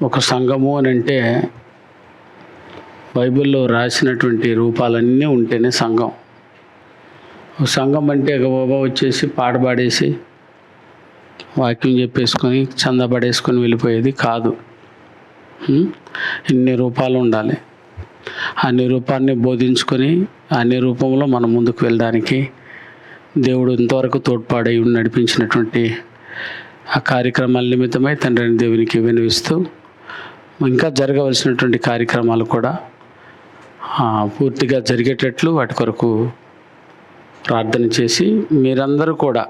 ఒక సంఘము అని అంటే బైబిల్లో రాసినటువంటి రూపాలన్నీ ఉంటేనే సంఘం. ఒక సంఘం అంటే బాబా వచ్చేసి పాట పాడేసి వాక్యం చెప్పేసుకొని చందా పడేసుకొని వెళ్ళిపోయేది కాదు. ఇన్ని రూపాలు ఉండాలి. అన్ని రూపాన్ని బోధించుకొని అన్ని రూపంలో మనం ముందుకు వెళ్ళడానికి దేవుడు ఇంతవరకు తోడ్పాడై నడిపించినటువంటి ఆ కార్యక్రమాల నిమిత్తమై తండ్రిని దేవునికి వినవిస్తూ ఇంకా జరగవలసినటువంటి కార్యక్రమాలు కూడా పూర్తిగా జరిగేటట్లు వాటి కొరకు ప్రార్థన చేసి మీరందరూ కూడా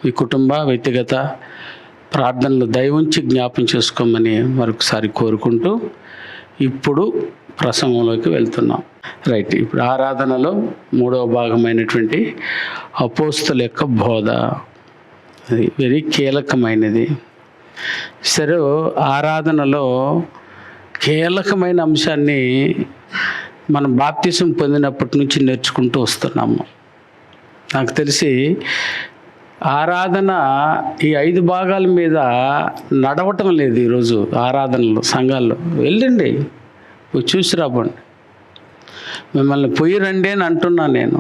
మీ కుటుంబ వ్యక్తిగత ప్రార్థనలు దయవుంచి జ్ఞాపం చేసుకోమని మరొకసారి కోరుకుంటూ ఇప్పుడు ప్రసంగంలోకి వెళ్తున్నాం. రైట్. ఇప్పుడు ఆరాధనలో 3వ భాగమైనటువంటి అపోస్తల యొక్క బోధ, అది వెరీ కీలకమైనది. సరే, ఆరాధనలో కీలకమైన అంశాన్ని మనం బాప్తిసం పొందినప్పటి నుంచి నేర్చుకుంటూ వస్తున్నాము. నాకు తెలిసి ఆరాధన ఈ 5 భాగాల మీద నడవటం లేదు ఈరోజు. ఆరాధనలు సంఘాల్లో వెళ్ళండి, చూసి రాబండి. మిమ్మల్ని పోయి రండి అని అంటున్నాను నేను.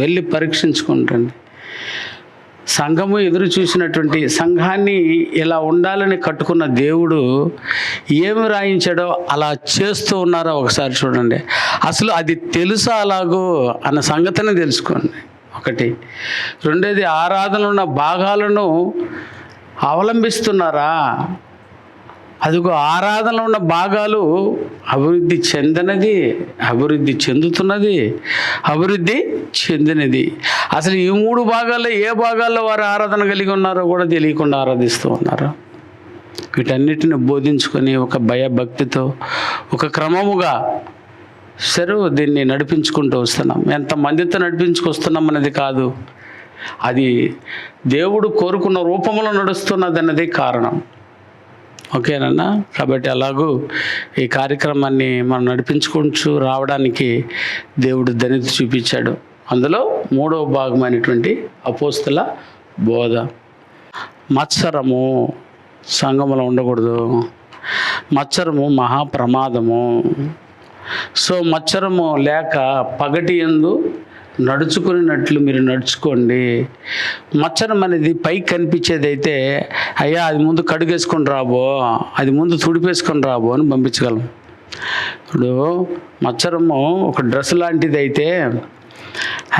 వెళ్ళి పరీక్షించుకుంటండి. సంఘము ఎదురు చూసినటువంటి సంఘాన్ని ఇలా ఉండాలని కట్టుకున్న దేవుడు ఏమి రాయించాడో అలా చేస్తూ ఉన్నారో ఒకసారి చూడండి. అసలు అది తెలుసా అలాగో అన్న సంగతిని తెలుసుకోండి. ఒకటి. రెండోది, ఆరాధనలో ఉన్న భాగాలను అవలంబిస్తున్నారా? అదిగో ఆరాధనలో ఉన్న భాగాలు అభివృద్ధి చెందినది. అసలు ఈ 3 భాగాల్లో ఏ భాగాల్లో వారు ఆరాధన కలిగి ఉన్నారో కూడా తెలియకుండా ఆరాధిస్తూ ఉన్నారు. వీటన్నిటిని బోధించుకొని ఒక భయభక్తితో ఒక క్రమముగా దీన్ని నడిపించుకుంటూ వస్తున్నాం. ఎంతమందితో నడిపించుకొస్తున్నాం అన్నది కాదు, అది దేవుడు కోరుకున్న రూపంలో నడుస్తున్నది అన్నది కారణం. ఓకేనన్నా? కాబట్టి అలాగూ ఈ కార్యక్రమాన్ని మనం నడిపించుకుంటూ రావడానికి దేవుడు ధన్యత చూపించాడు. అందులో 3వ భాగమైనటువంటి అపోస్తల బోధ. మత్సరము సంఘములో ఉండకూడదు. మత్సరము మహాప్రమాదము. మత్సరము లేక పగటి యందు నడుచుకున్నట్లు మీరు నడుచుకోండి. మత్సరం అనేది పైకి కనిపించేది అయితే, అయ్యా అది ముందు కడుగేసుకొని రాబో, అది ముందు తుడిపేసుకొని రాబో అని పంపించగలం. ఇప్పుడు మత్సరము ఒక డ్రెస్ లాంటిది అయితే,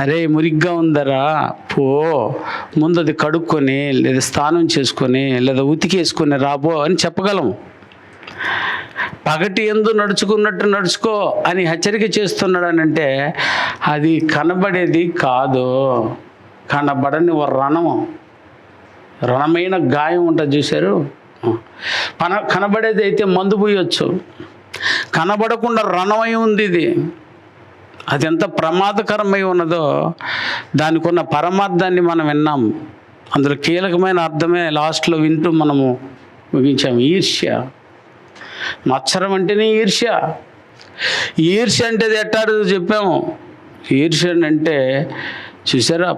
అరే మురిగ్గా ఉందరా, పో ముందు అది కడుక్కొని లేదా స్నానం చేసుకొని లేదా ఉతికేసుకొని రాబో అని చెప్పగలం. పగటి యందు నడుచుకున్నట్టు నడుచుకో అని హెచ్చరిక చేస్తున్నాడు అని అంటే అది కనబడేది కాదు. కనబడని రణమైన గాయం ఉంటుంది చూశారు. కనబడేది అయితే మందు పోయొచ్చు, కనబడకుండా రణమై ఉంది ఇది. అది ఎంత ప్రమాదకరమై ఉన్నదో దానికి ఉన్న పరమార్థాన్ని మనం విన్నాం. అందులో కీలకమైన అర్థమే లాస్ట్లో వింటూ మనము ముగించాము. ఈర్ష్య. మత్సరం అంటేనే ఈర్ష్య. అంటే అది ఎట్టాడు చెప్పాము. ఈర్ష్య అంటే చూసారా,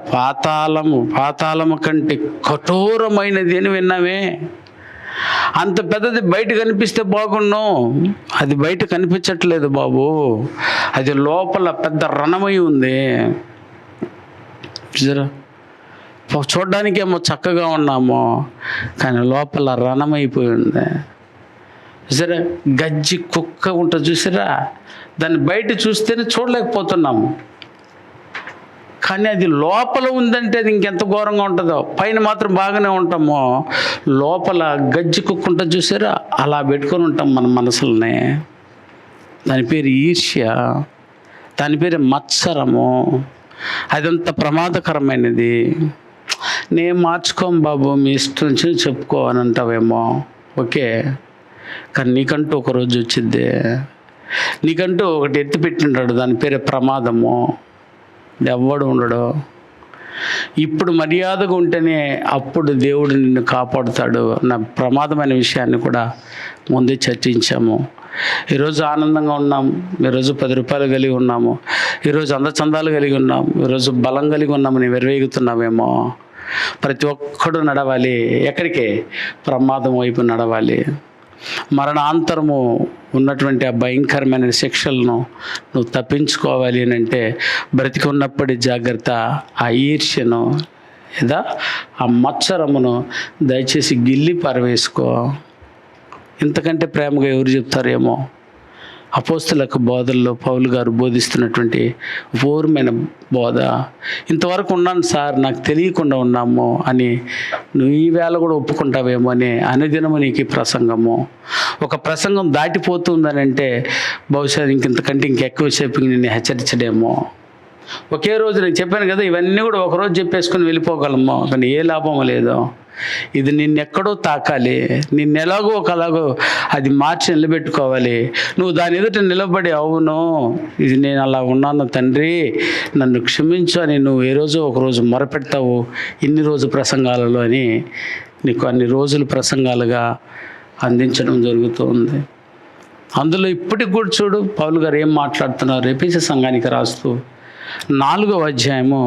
పాతాళము కంటే కఠోరమైనది అని విన్నామే. అంత పెద్దది బయట కనిపిస్తే బాగుండు, అది బయట కనిపించట్లేదు బాబు. అది లోపల పెద్ద రణమై ఉంది. చూసారా, చూడ్డానికేమో చక్కగా ఉన్నామో కానీ లోపల రణమైపోయి ఉంది. చూసారా, గజ్జి కుక్క ఉంటుంది చూసారా, దాన్ని బయట చూస్తేనే చూడలేకపోతున్నాము. కానీ అది లోపల ఉందంటే అది ఇంకెంత ఘోరంగా ఉంటుందో. పైన మాత్రం బాగానే ఉంటామో, లోపల గజ్జి కుక్క ఉంటుంది చూసారా, అలా పెట్టుకొని ఉంటాం మన మనసుల్ని. దాని పేరు ఈర్ష్య, దాని పేరు మత్సరము. అదంత ప్రమాదకరమైనది. నేను మార్చుకోం బాబు, మీ ఇష్టం నుంచి చెప్పుకో అని అంటావేమో. ఓకే, కానీ నీకంటూ ఒక రోజు వచ్చింది. నీకంటూ ఒకటి ఎత్తిపెట్టింటాడు, దాని పేరే ప్రమాదము. ఎవ్వడు ఉండడు. ఇప్పుడు మర్యాదగా ఉంటేనే అప్పుడు దేవుడు నిన్ను కాపాడుతాడు అన్న ప్రమాదమైన విషయాన్ని కూడా ముందే చర్చించాము. ఈరోజు ఆనందంగా ఉన్నాం, ఈరోజు 10 రూపాయలు కలిగి ఉన్నాము, ఈరోజు అందచందాలు కలిగి ఉన్నాం, ఈరోజు బలం కలిగి ఉన్నామని వెర్వేగుతున్నామేమో. ప్రతి ఒక్కడు నడవాలి ఎక్కడికి? ప్రమాదం వైపు నడవాలి. మరణాంతరము ఉన్నటువంటి ఆ భయంకరమైన శిక్షలను నువ్వు తప్పించుకోవాలి అని అంటే బ్రతికి ఉన్నప్పటి జాగ్రత్త, ఆ ఈర్ష్యను లేదా ఆ మత్సరమును దయచేసి గిల్లి పారవేసుకో. ఇంతకంటే ప్రేమగా ఎవరు చెప్తారేమో. అపోస్తలకు బోధల్లో పౌలు గారు బోధిస్తున్నటువంటి పూర్వమైన బోధ, ఇంతవరకు ఉన్నాను సార్, నాకు తెలియకుండా ఉన్నాము అని నువ్వు ఈ వేళ కూడా ఒప్పుకుంటావేమో అని అనుదినము నీకు ఈ ప్రసంగము. ఒక ప్రసంగం దాటిపోతుందని అంటే బహుశా ఇంకెంతకంటే ఇంకెక్కువసేపు నిన్ను హెచ్చరించడేమో. ఒకే రోజు నేను చెప్పాను కదా, ఇవన్నీ కూడా ఒకరోజు చెప్పేసుకుని వెళ్ళిపోగలము, కానీ ఏ లాభము లేదు. ఇది నిన్నెక్కడో తాకాలి, నిన్నెలాగో ఒకలాగో అది మార్చి నిలబెట్టుకోవాలి. నువ్వు దాని ఎదుట నిలబడి, అవును ఇది నేను అలా ఉన్నాను తండ్రి, నన్ను క్షమించు అని నువ్వు ఏ రోజు ఒకరోజు మొరపెడతావు ఇన్ని రోజు ప్రసంగాలలో అని నీకు అన్ని రోజులు ప్రసంగాలుగా అందించడం జరుగుతుంది. అందులో ఇప్పటికి కూడా చూడు పౌలు గారు ఏం మాట్లాడుతున్నారు. ఎఫెసీ సంఘానికి రాస్తూ 4వ అధ్యాయము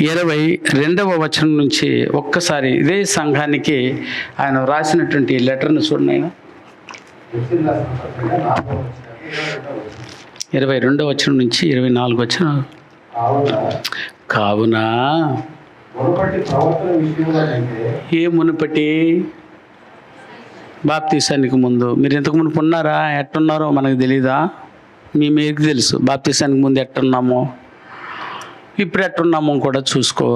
22వ వచనం నుంచి ఒక్కసారి ఇదే సంఘానికి ఆయన రాసినటువంటి లెటర్ను చూడండి. ఆయన 22వ వచనం నుంచి 24 వచనం. కావున ఏ మునుపటి బాప్తీసానికి ముందు మీరు ఇంతకు మునుపు ఉన్నారా? ఎట్టున్నారో మనకు తెలీదా? మీకు తెలుసు బాప్తీసానికి ముందు ఎట్టున్నామో, ఇప్పుడు ఎట్టున్నామో కూడా చూసుకో.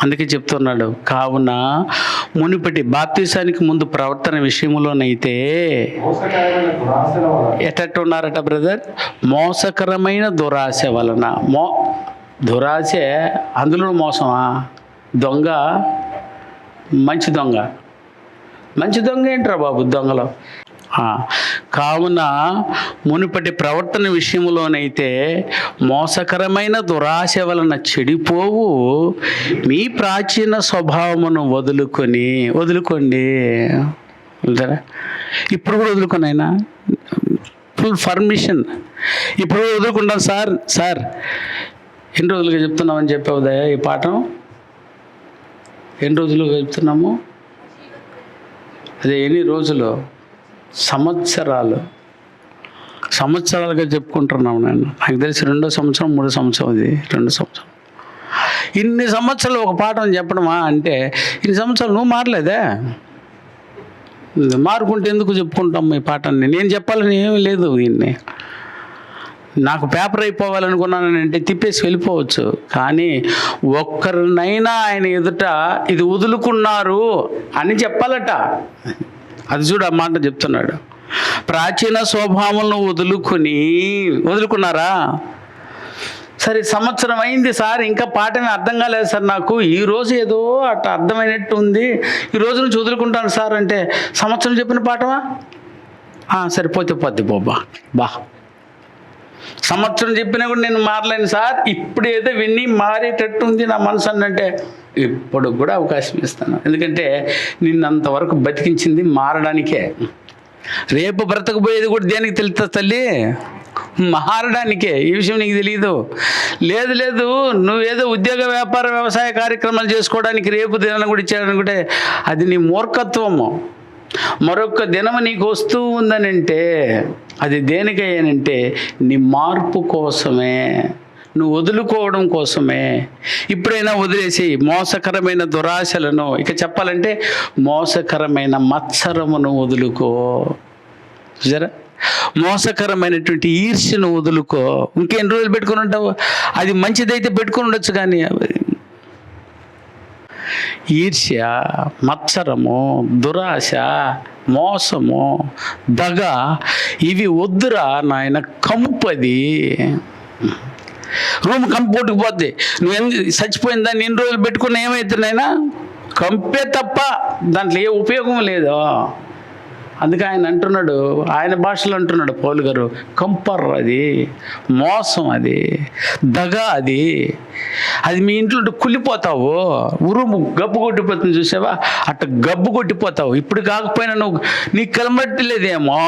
అందుకే చెప్తున్నాడు, కావున మునుపటి బాప్తీసానికి ముందు ప్రవర్తన విషయంలోనైతే ఎట్టట్టున్నారట బ్రదర్? మోసకరమైన దురాశ వలన. దురాశ అందులో మోసమా? దొంగ, మంచి దొంగ. మంచి దొంగ ఏంట్రా బాబు దొంగలో? కావున మునుపటి ప్రవర్తన విషయంలోనైతే మోసకరమైన దురాశ వలన చెడిపోవు మీ ప్రాచీన స్వభావమును వదులుకోండి. ఇప్పుడు కూడా వదులుకోండి. అయినా ఫుల్ పర్మిషన్. ఇప్పుడు కూడా వదులుకుంటాను సార్ ఎన్ని రోజులుగా చెప్తున్నామని చెప్పావు ఈ పాఠం? ఎన్ని రోజులుగా చెప్తున్నాము? అదే ఎన్ని రోజులు? సంవత్సరాలుగా చెప్పుకుంటున్నాము. నాకు తెలిసి 2వ సంవత్సరం 3వ సంవత్సరం, అది 2వ సంవత్సరం. ఇన్ని సంవత్సరాలు ఒక పాఠం చెప్పడమా అంటే, ఇన్ని సంవత్సరాలు నువ్వు మారలేదే. మారుకుంటే ఎందుకు చెప్పుకుంటాం ఈ పాఠాన్ని? నేను చెప్పాలని ఏమీ లేదు. దీన్ని నాకు పేపర్ అయిపోవాలనుకున్నానంటే తిప్పేసి వెళ్ళిపోవచ్చు, కానీ ఒక్కరినైనా ఆయన ఎదుట ఇది వదులుకున్నారు అని చెప్పాలట. అది చూడు, ఆ మాట చెప్తున్నాడు. ప్రాచీన స్వభావాలను వదులుకున్నారా? సరే, సంవత్సరం అయింది సార్, ఇంకా పాఠమే అర్థం కాలేదు సార్, నాకు ఈరోజు ఏదో అట్లా అర్థమైనట్టు ఉంది, ఈ రోజు నుంచి వదులుకుంటాను సార్ అంటే సంవత్సరం చెప్పిన పాఠమా? సరిపోతే పోద్ది బా. సంవత్సరం చెప్పినా కూడా నేను మారలేను సార్, ఇప్పుడు ఏదో విని మారేటట్టు ఉంది నా మనసు అంటే ఇప్పుడు కూడా అవకాశం ఇస్తాను. ఎందుకంటే నిన్నంతవరకు బతికించింది మారడానికే. రేపు బ్రతకపోయేది కూడా దేనికి తెలుస్తా తల్లి? మారడానికే. ఈ విషయం నీకు తెలియదు. లేదు నువ్వేదో ఉద్యోగ వ్యాపార వ్యవసాయ కార్యక్రమాలు చేసుకోవడానికి రేపు దినాన్ని కూడా ఇచ్చాడనుకుంటే అది నీ మూర్ఖత్వము. మరొక దినము నీకు వస్తూ ఉందనంటే అది దేనికయ్యానంటే నీ మార్పు కోసమే, నువ్వు వదులుకోవడం కోసమే. ఇప్పుడైనా వదిలేసి మోసకరమైన దురాశలను, ఇక చెప్పాలంటే మోసకరమైన మత్సరమును వదులుకో. జరా మోసకరమైనటువంటి ఈర్ష్యను వదులుకో. ఇంకెన్ని రోజులు పెట్టుకుని ఉంటావు? అది మంచిదైతే పెట్టుకుని ఉండొచ్చు, కానీ ఈర్ష్య, మత్సరము, దురాశ, మోసము, దగ ఇవి వద్దురా నాయన. కంపది రూమ్ కంపు కొట్టుకుపోద్ది. నువ్వు చచ్చిపోయిన దాన్ని ఎన్ని రోజులు పెట్టుకున్నా ఏమవుతున్నాయినా? కంపే తప్ప దాంట్లో ఏ ఉపయోగం లేదు. అందుకే ఆయన అంటున్నాడు, ఆయన భాషలో అంటున్నాడు పౌలు గారు, కంపర్ అది, మోసం అది, దగ అది మీ ఇంట్లో కుళ్ళిపోతావు. ఉరుము గబ్బు కొట్టిపోతుంది చూసావా? అట్ట గబ్బు కొట్టిపోతావు. ఇప్పుడు కాకపోయినా నువ్వు నీకు కలమట్టలేదేమో.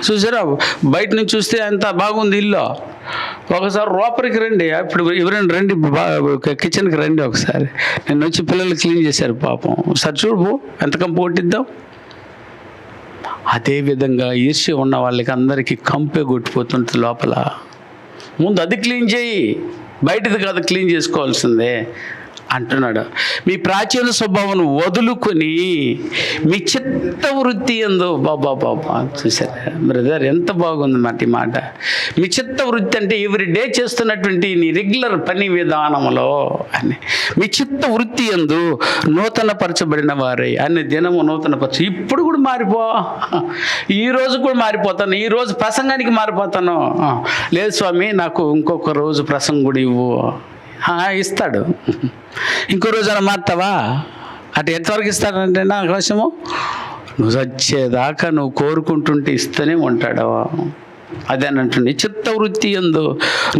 చూసారా, బయట నుంచి చూస్తే అంత బాగుంది ఇల్లు. ఒకసారి లోపలికి రండి, ఇప్పుడు ఎవరైనా రండి, కిచెన్కి రండి ఒకసారి. నేను వచ్చి పిల్లలు క్లీన్ చేశారు పాపం. ఒకసారి చూడు ఎంత కంపు కొట్టిద్దాం. అదేవిధంగా ఈర్ష్య ఉన్న వాళ్ళకి అందరికీ కంపే కొట్టిపోతుంటుంది లోపల. ముందు అది క్లీన్ చేయి, బయటది కాదు క్లీన్ చేసుకోవాల్సిందే అంటున్నాడు. మీ ప్రాచీన స్వభావం వదులుకొని మీ చిత్త వృత్తి ఎందు బాబా చూసారా బ్రదర్, ఎంత బాగుంది మాట ఈ మాట. మీ చిత్త వృత్తి అంటే ఎవ్రీ డే చేస్తున్నటువంటి నీ రెగ్యులర్ పని విధానంలో అని. మీ చిత్త వృత్తి ఎందు నూతన పరచబడిన వారై అన్ని దినము నూతన పరచు. ఇప్పుడు కూడా మారిపో, ఈరోజు కూడా మారిపోతాను, ఈరోజు ప్రసంగానికి మారిపోతాను. లేదు స్వామి నాకు ఇంకొక రోజు ప్రసంగం కూడా ఇవ్వు, ఇస్తాడు. ఇంకో రోజు అలా మారుతావా? అటు ఎంతవరకు ఇస్తాడంటే నా అవకాశము నువ్వు వచ్చేదాకా నువ్వు కోరుకుంటుంటే ఇస్తూనే ఉంటాడు. అదేనంటుంది చిత్త వృత్తి యందు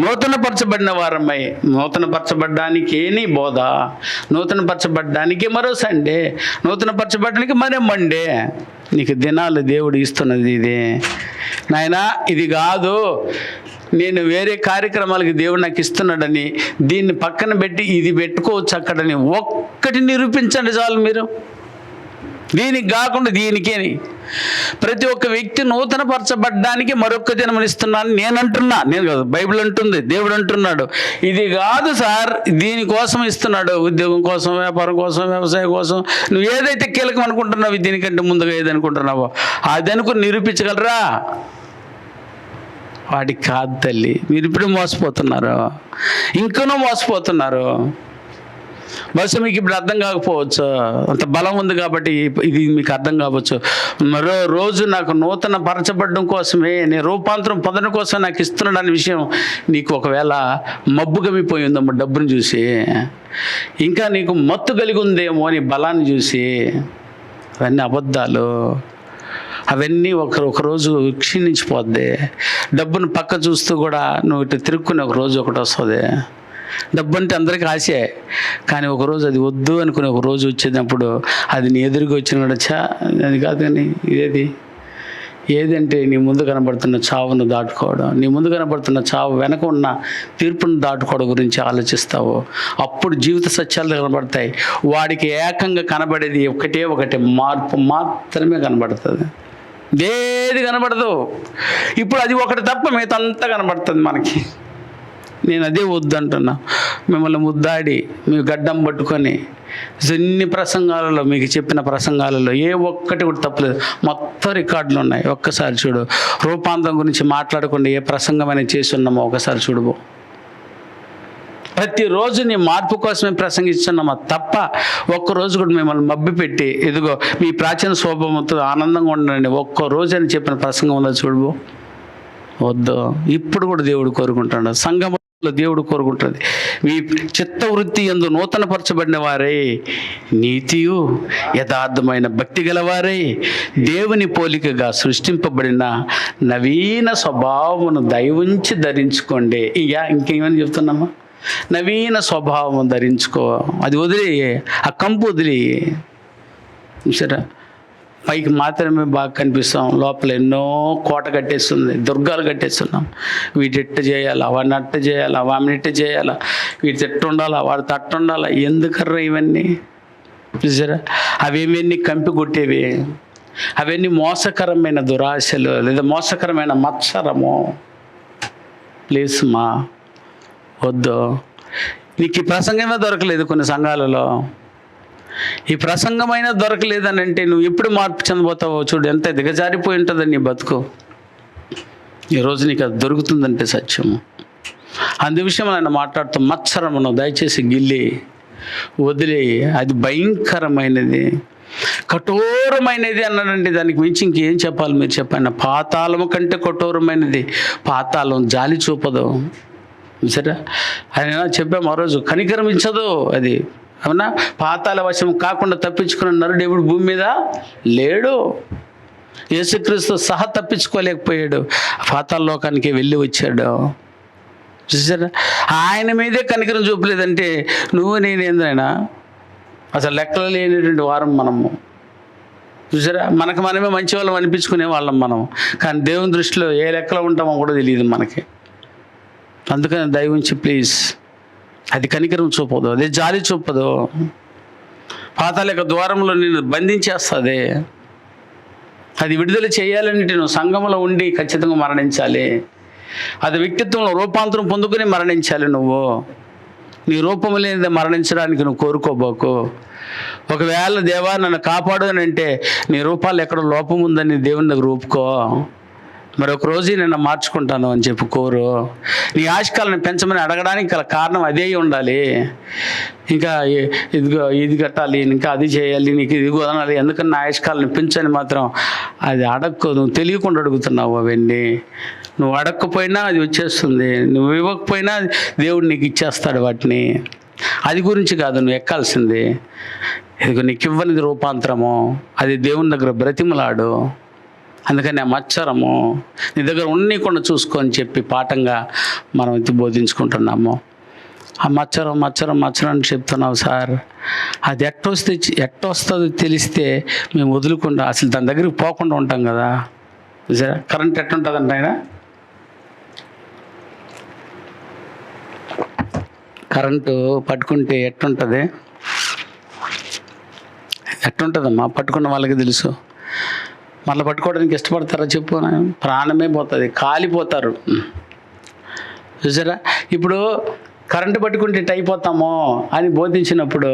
నూతన పరచబడిన వారమై. నూతన పరచబడ్డానికి నీ బోధ, నూతన పరచబడ్డానికి మరో సండే, నూతన పరచబడ్డానికి మరో మండే. నీకు దినాలు దేవుడు ఇస్తున్నది ఇదే నాయనా. ఇది కాదు నేను వేరే కార్యక్రమాలకి దేవుడు నాకు ఇస్తున్నాడని దీన్ని పక్కన పెట్టి ఇది పెట్టుకోవచ్చు అక్కడని ఒక్కటి నిరూపించండి చాలు మీరు. దీనికి కాకుండా దీనికేని ప్రతి ఒక్క వ్యక్తి నూతన పరచబడ్డానికి మరొక జన్మనిస్తున్నాను నేను అంటున్నా, నేను కాదు బైబిల్ అంటుంది, దేవుడు అంటున్నాడు. ఇది కాదు సార్ దీనికోసం ఇస్తున్నాడు, ఉద్యోగం కోసం, వ్యాపారం కోసం, వ్యవసాయం కోసం, నువ్వు ఏదైతే కీలకం అనుకుంటున్నావు దీనికంటే ముందుగా ఏదనుకుంటున్నావో అది అనుకుని నిరూపించగలరా? వాడికి కాదు తల్లి. మీరు ఇప్పుడు మోసపోతున్నారు, ఇంకనూ మోసపోతున్నారు. బహుశా మీకు ఇప్పుడు అర్థం కాకపోవచ్చు, అంత బలం ఉంది కాబట్టి ఇది మీకు అర్థం కావచ్చు. మరో రోజు నాకు నూతన పరచబడడం కోసమే, నేను రూపాంతరం పొందడం కోసం నాకు ఇస్తున్నాడు అనే విషయం నీకు ఒకవేళ మబ్బు గమిపోయి ఉందమ్మా డబ్బును చూసి, ఇంకా నీకు మత్తు కలిగి ఉందేమో అని బలాన్ని చూసి. అవన్నీ అబద్ధాలు, అవన్నీ ఒకరోజు క్షీణించిపోద్ది. డబ్బును పక్క చూస్తూ కూడా నువ్వు ఇటు తిరుక్కుని ఒక రోజు ఒకటి వస్తుంది. డబ్బు అంటే అందరికీ ఆశే, కానీ ఒకరోజు అది వద్దు అనుకుని ఒక రోజు వచ్చేటప్పుడు అది నీ ఎదురుగా వచ్చిన కూడా అది కాదు. కానీ ఏదంటే నీ ముందు కనబడుతున్న చావును దాటుకోవడం, నీ ముందు కనబడుతున్న చావు వెనక ఉన్న తీర్పును దాటుకోవడం గురించి ఆలోచిస్తావు. అప్పుడు జీవిత సత్యాలు కనబడతాయి. వాడికి ఏకంగా కనబడేది ఒకటే మార్పు మాత్రమే కనబడుతుంది, ఏది కనబడదు. ఇప్పుడు అది ఒకటి తప్ప మిగతా కనబడుతుంది మనకి. నేను అదే వద్దు అంటున్నా. మిమ్మల్ని ముద్దాడి మీ గడ్డం పట్టుకొని ఎన్ని ప్రసంగాలలో మీకు చెప్పిన ప్రసంగాలలో ఏ ఒక్కటి కూడా తప్పలేదు, మొత్తం రికార్డులు ఉన్నాయి. ఒక్కసారి చూడు. రూపాంతరం గురించి మాట్లాడకుండా ఏ ప్రసంగమైనా చేసి ఉన్నామో ఒకసారి చూడబో. ప్రతిరోజు నీ మార్పు కోసమే ప్రసంగిస్తున్నామా తప్ప ఒక్కరోజు కూడా మిమ్మల్ని మబ్బి పెట్టి ఇదిగో మీ ప్రాచీన స్వభావంతో ఆనందంగా ఉండండి ఒక్కరోజు అని చెప్పిన ప్రసంగం ఉందో చూడబో. వద్దు. ఇప్పుడు కూడా దేవుడు కోరుకుంటాడు, సంఘంలో దేవుడు కోరుకుంటుంది. మీ చిత్తవృత్తి యందు నూతన పరచబడిన వారై నీతియు యథార్థమైన భక్తి గలవారై దేవుని పోలికగా సృష్టింపబడిన నవీన స్వభావమును దయవుంచి ధరించుకోండి. ఇంకేమని చెప్తున్నామా? నవీన స్వభావం ధరించుకో. అది వదిలి, ఆ కంపు వదిలి. సరే, పైకి మాత్రమే బాగా కనిపిస్తాం, లోపల ఎన్నో కోట కట్టేస్తుంది, దుర్గాలు కట్టేస్తున్నాం. వీటి ఎట్ట చేయాలా, వాడిని అట్ట చేయాలా, వాడిని ఎట్ట చేయాలా, వీటి తిట్టు ఉండాలా, వాడి తట్టు ఉండాలా. ఎందుకర్రా ఇవన్నీ? చూసారా, అవేమీ కంపి కొట్టేవి, అవన్నీ మోసకరమైన దురాశలు లేదా మోసకరమైన మత్సరము. ప్లీజ్ మా వద్దు. నీకు ఈ ప్రసంగమే దొరకలేదు కొన్ని సంఘాలలో. ఈ ప్రసంగమైనా దొరకలేదని అంటే నువ్వు ఎప్పుడు మార్పు చెందబోతావో చూడు. ఎంత దిగజారిపోయి ఉంటుందని నీ బతుకు. ఈరోజు నీకు అది దొరుకుతుందంటే సత్యము. అందు విషయం ఆయన మాట్లాడుతూ మత్సరమును దయచేసి గిల్లి వదిలే. అది భయంకరమైనది, కఠోరమైనది అన్నాడండి. దానికి మించి ఇంకేం చెప్పాలి మీరు చెప్పండి. పాతాళము కంటే కఠోరమైనది. పాతాళం జాలి చూపదు. సరే, ఆయన చెప్పాము ఆ రోజు, కనికరమించదు అది. అవునా? పాతాళ వశం కాకుండా తప్పించుకున్న నరుడు ఎవడు భూమి మీద లేడు. యేసుక్రీస్తు సహా తప్పించుకోలేకపోయాడు, పాతాళ లోకానికి వెళ్ళి వచ్చాడు. చూసారా, ఆయన మీదే కనికరం చూపలేదంటే నువ్వు నేనేందైనా అసలు లెక్కలు లేనటువంటి వారం మనము. చూసారా, మనకు మనమే మంచి వాళ్ళం అనిపించుకునే వాళ్ళం మనం, కానీ దేవుని దృష్టిలో ఏ లెక్కలో ఉంటామో కూడా తెలియదు మనకి. అందుకని దయ ఉంచి ప్లీజ్, అది కనికరం చూపదు, అదే జాలి చూపదు. పాతాళ యొక్క ద్వారంలో నిన్ను బంధించేస్తుంది. అది విడుదల చేయాలంటే నువ్వు సంఘంలో ఉండి ఖచ్చితంగా మరణించాలి. అది వ్యక్తిత్వంలో రూపాంతరం పొందుకుని మరణించాలి. నువ్వు నీ రూపము లేనిదే మరణించడానికి నువ్వు కోరుకోబోకు. ఒకవేళ దేవా నన్ను కాపాడు అని అంటే నీ రూపాలు ఎక్కడ లోపం ఉందని దేవుని దగ్గర ఒప్పుకో. మరి ఒక రోజు నేను మార్చుకుంటాను అని చెప్పి కోరు. నీ ఆశకాలను పెంచమని అడగడానికి గల కారణం అదే ఉండాలి. ఇంకా ఇదిగో ఇది కట్టాలి, ఇంకా అది చేయాలి, నీకు ఇది కుదనాలి, ఎందుకని నా ఆశకాలను పెంచని మాత్రం అది అడక్కు. నువ్వు తెలియకుండా అడుగుతున్నావు అవన్నీ. నువ్వు అడగకపోయినా అది వచ్చేస్తుంది, నువ్వు ఇవ్వకపోయినా దేవుడు నీకు ఇచ్చేస్తాడు వాటిని. అది గురించి కాదు నువ్వు ఎక్కాల్సింది. ఇదిగో నీకు ఇవ్వనిది రూపాంతరము, అది దేవుని దగ్గర బ్రతిమలాడు. అందుకని ఆ మచ్చరము నీ దగ్గర ఉండకుండా చూసుకో అని చెప్పి పాఠంగా మనం ఇది బోధించుకుంటున్నాము. ఆ మచ్చరం మచ్చరం మచ్చరం అని చెప్తున్నావు సార్. అది ఎట్టొస్తుందో తెలిస్తే మేము వదులుకుండా అసలు దాని దగ్గరికి పోకుండా ఉంటాం కదా. సరే, కరెంట్ ఎట్టుంటుందంట ఆయన, కరెంటు పట్టుకుంటే ఎట్టుంటుందమ్మా, పట్టుకున్న వాళ్ళకి తెలుసు. మళ్ళీ పట్టుకోవడానికి ఇష్టపడతారా చెప్పు? ప్రాణమే పోతుంది, కాలిపోతారు. చూసారా, ఇప్పుడు కరెంటు పట్టుకుంటే ఇట్ అయిపోతామో అని బోధించినప్పుడు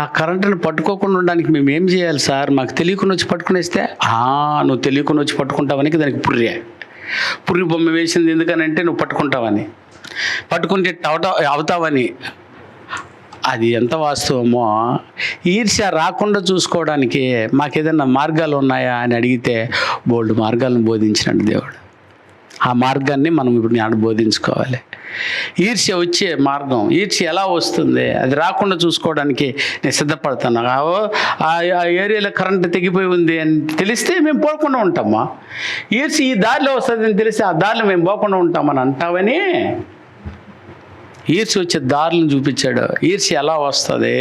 ఆ కరెంటును పట్టుకోకుండా ఉండడానికి మేము ఏం చేయాలి సార్? మాకు తెలియకుండా వచ్చి పట్టుకునేస్తే, నువ్వు తెలియకుండా వచ్చి పట్టుకుంటావని దానికి పుర్రి బొమ్మ వేసింది ఎందుకనంటే నువ్వు పట్టుకుంటావని, పట్టుకుంటే అవుతావని. అది ఎంత వాస్తవమో. ఈర్ష్య రాకుండా చూసుకోవడానికి మాకేదైనా మార్గాలు ఉన్నాయా అని అడిగితే బోల్డ్ మార్గాలను బోధించినట్టు దేవుడు. ఆ మార్గాన్ని మనం ఇప్పుడు నేను బోధించుకోవాలి. ఈర్ష్య వచ్చే మార్గం, ఈర్ష్య ఎలా వస్తుంది, అది రాకుండా చూసుకోవడానికి నేను సిద్ధపడతాను. ఆ ఏరియాలో కరెంటు తెగిపోయి ఉంది అని తెలిస్తే మేము పోకుండా ఉంటామా? ఈర్ష్య ఈ దారిలో వస్తుంది అని తెలిస్తే ఆ దారిలో మేము పోకుండా ఉంటామని అంటావని ఈర్ష్య వచ్చే దారులను చూపించాడు. ఈర్ష్య ఎలా వస్తుంది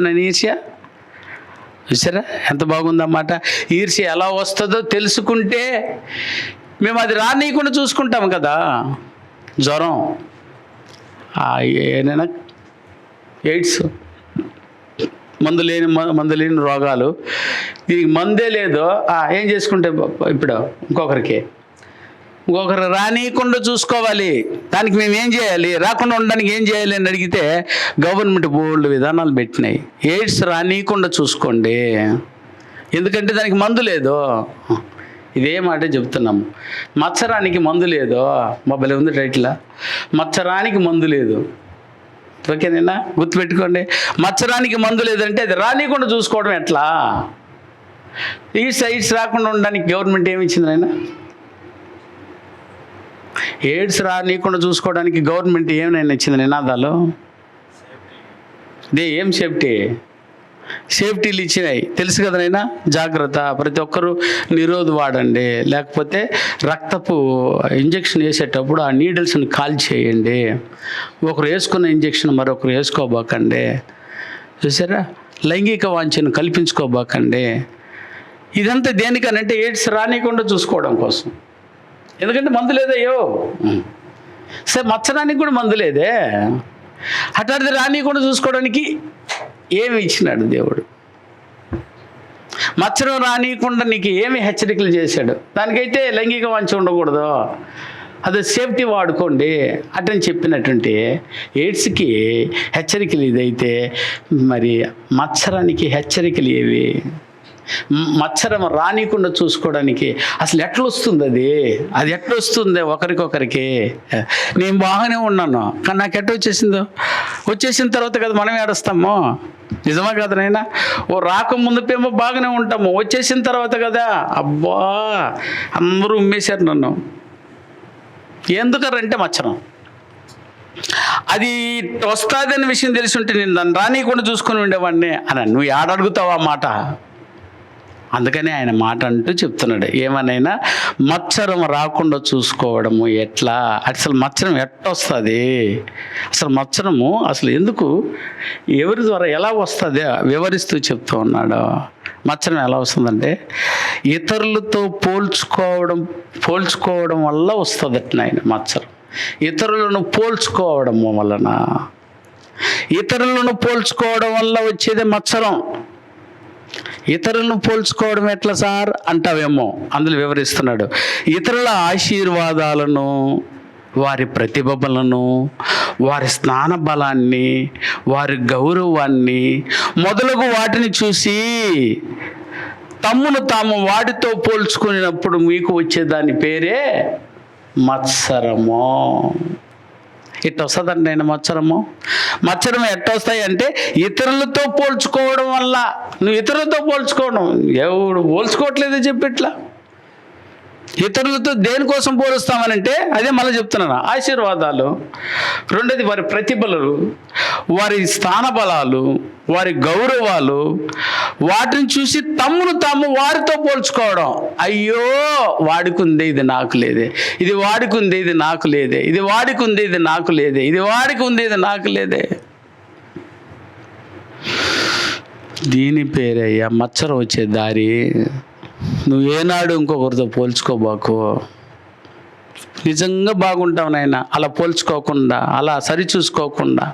నేను ఈర్ష్య చూసారా ఎంత బాగుందన్నమాట. ఈర్ష్య ఎలా వస్తుందో తెలుసుకుంటే మేము అది రానీయకుండా చూసుకుంటాం కదా. జ్వరం, ఏదైనా ఎయిడ్స్, మందు లేని రోగాలు, దీనికి మందే లేదో ఏం చేసుకుంటే ఇప్పుడు ఇంకొకరు రానీయకుండా చూసుకోవాలి. దానికి మేము ఏం చేయాలి, రాకుండా ఉండడానికి ఏం చేయాలి అని అడిగితే గవర్నమెంట్ బోల్డ్ విధానాలు పెట్టినాయి. ఎయిడ్స్ రానీయకుండా చూసుకోండి, ఎందుకంటే దానికి మందు లేదు. ఇదే మాట చెప్తున్నాము. మత్సరానికి మందు లేదు. మొబైల్ ఉంది టైటిల్, మత్సరానికి మందు లేదు. ఓకేనేనా, గుర్తుపెట్టుకోండి. మత్సరానికి మందు లేదంటే అది రానీయకుండా చూసుకోవడం ఎట్లా? ఎయిడ్స్ రాకుండా ఉండడానికి గవర్నమెంట్ ఏమి ఇచ్చింది నాయన? ఎయిడ్స్ రానీయకుండా చూసుకోవడానికి గవర్నమెంట్ ఏమైనా ఇచ్చింది నినాదాలు? ఏం సేఫ్టీలు ఇచ్చినాయి తెలుసు కదా నైనా. జాగ్రత్త, ప్రతి ఒక్కరూ నిరోధ వాడండి, లేకపోతే రక్తపు ఇంజెక్షన్ వేసేటప్పుడు ఆ నీడిల్స్ని కాల్ చేయండి. ఒకరు వేసుకున్న ఇంజెక్షన్ మరొకరు వేసుకోబోకండి. చూసారా, లైంగిక వాంఛను కల్పించుకోబోకండి. ఇదంతా దేనికనంటే ఎయిడ్స్ రానీయకుండా చూసుకోవడం కోసం. ఎందుకంటే మందు లేదయ్యో. సరే, మచ్చరానికి కూడా మందు లేదే. అట్లాంటిది రానీయకుండా చూసుకోవడానికి ఏమి ఇచ్చినాడు దేవుడు? మచ్చరం రానీయకుండా నీకు ఏమి హెచ్చరికలు చేశాడు? దానికైతే లైంగిక వాంఛ ఉండకూడదు, అది సేఫ్టీ వాడుకోండి అటని చెప్పినటువంటి ఎయిడ్స్కి హెచ్చరికలు ఇదైతే మరి మచ్చరానికి హెచ్చరికలు ఏవి? మచ్చరం రానీయకుండా చూసుకోవడానికి అసలు ఎట్లా వస్తుంది? అది ఎట్లా వస్తుంది ఒకరికొకరికి? నేను బాగానే ఉన్నాను కానీ నాకు ఎట్లా వచ్చేసిన తర్వాత కదా మనం ఏడుస్తాము. నిజమా కదా నైనా? రాకముందుపేమో బాగానే ఉంటాము, వచ్చేసిన తర్వాత కదా అబ్బా అందరూ ఉమ్మేశారు నన్ను. ఎందుకరంటే మచ్చరం అది వస్తుందనే విషయం తెలిసి ఉంటే నేను దాన్ని రానీయకుండా చూసుకొని ఉండేవాడిని అని నువ్వు ఏడడుగుతావు ఆ మాట. అందుకని ఆయన మాట అంటూ చెప్తున్నాడు, ఏమనైనా మచ్చరం రాకుండా చూసుకోవడము ఎట్లా? అసలు మచ్చరం ఎట్టొస్తుంది? అసలు మచ్చరము అసలు ఎందుకు, ఎవరి ద్వారా ఎలా వస్తుంది వివరిస్తూ చెప్తూ ఉన్నాడు. మచ్చరం ఎలా వస్తుందంటే ఇతరులతో పోల్చుకోవడం వల్ల వస్తుంది అట్లా ఆయన మచ్చరం. ఇతరులను పోల్చుకోవడం వల్ల వచ్చేదే మచ్చరం. ఇతరులను పోల్చుకోవడం ఎట్లా సార్ అంటావేమో, అందులో వివరిస్తున్నాడు. ఇతరుల ఆశీర్వాదాలను, వారి ప్రతిభలను, వారి స్నాన బలాన్ని, వారి గౌరవాన్ని మొదలగు వాటిని చూసి తమ్మును తాము వాటితో పోల్చుకున్నప్పుడు మీకు వచ్చేదాని పేరే మత్సరము. ఇట్ట వస్తుందండి నేను మత్సరం ఎట్ట వస్తాయి అంటే ఇతరులతో పోల్చుకోవడం వల్ల. నువ్వు ఇతరులతో పోల్చుకోవడం, ఎవడు పోల్చుకోవట్లేదు చెప్పి ఇట్లా. ఇతరులతో దేనికోసం పోలుస్తామనంటే అదే మళ్ళీ చెప్తున్నాను, ఆశీర్వాదాలు, రెండోది వారి ప్రతిభలు, వారి స్థాన బలాలు, వారి గౌరవాలు, వాటిని చూసి తమ్మును తాము వారితో పోల్చుకోవడం. అయ్యో వాడికి ఉంది ఇది నాకు లేదే, ఇది వాడికి ఉంది ఇది నాకు లేదే, ఇది వాడికి ఉంది ఇది నాకు లేదే, ఇది వాడికి ఉంది ఇది నాకు లేదే. దీని పేరయ్యా మత్సరం వచ్చే దారి. నువ్వు ఏనాడు ఇంకొకరితో పోల్చుకోబాకు. నిజంగా బాగుంటావు నాయన అలా పోల్చుకోకుండా, అలా సరిచూసుకోకుండా.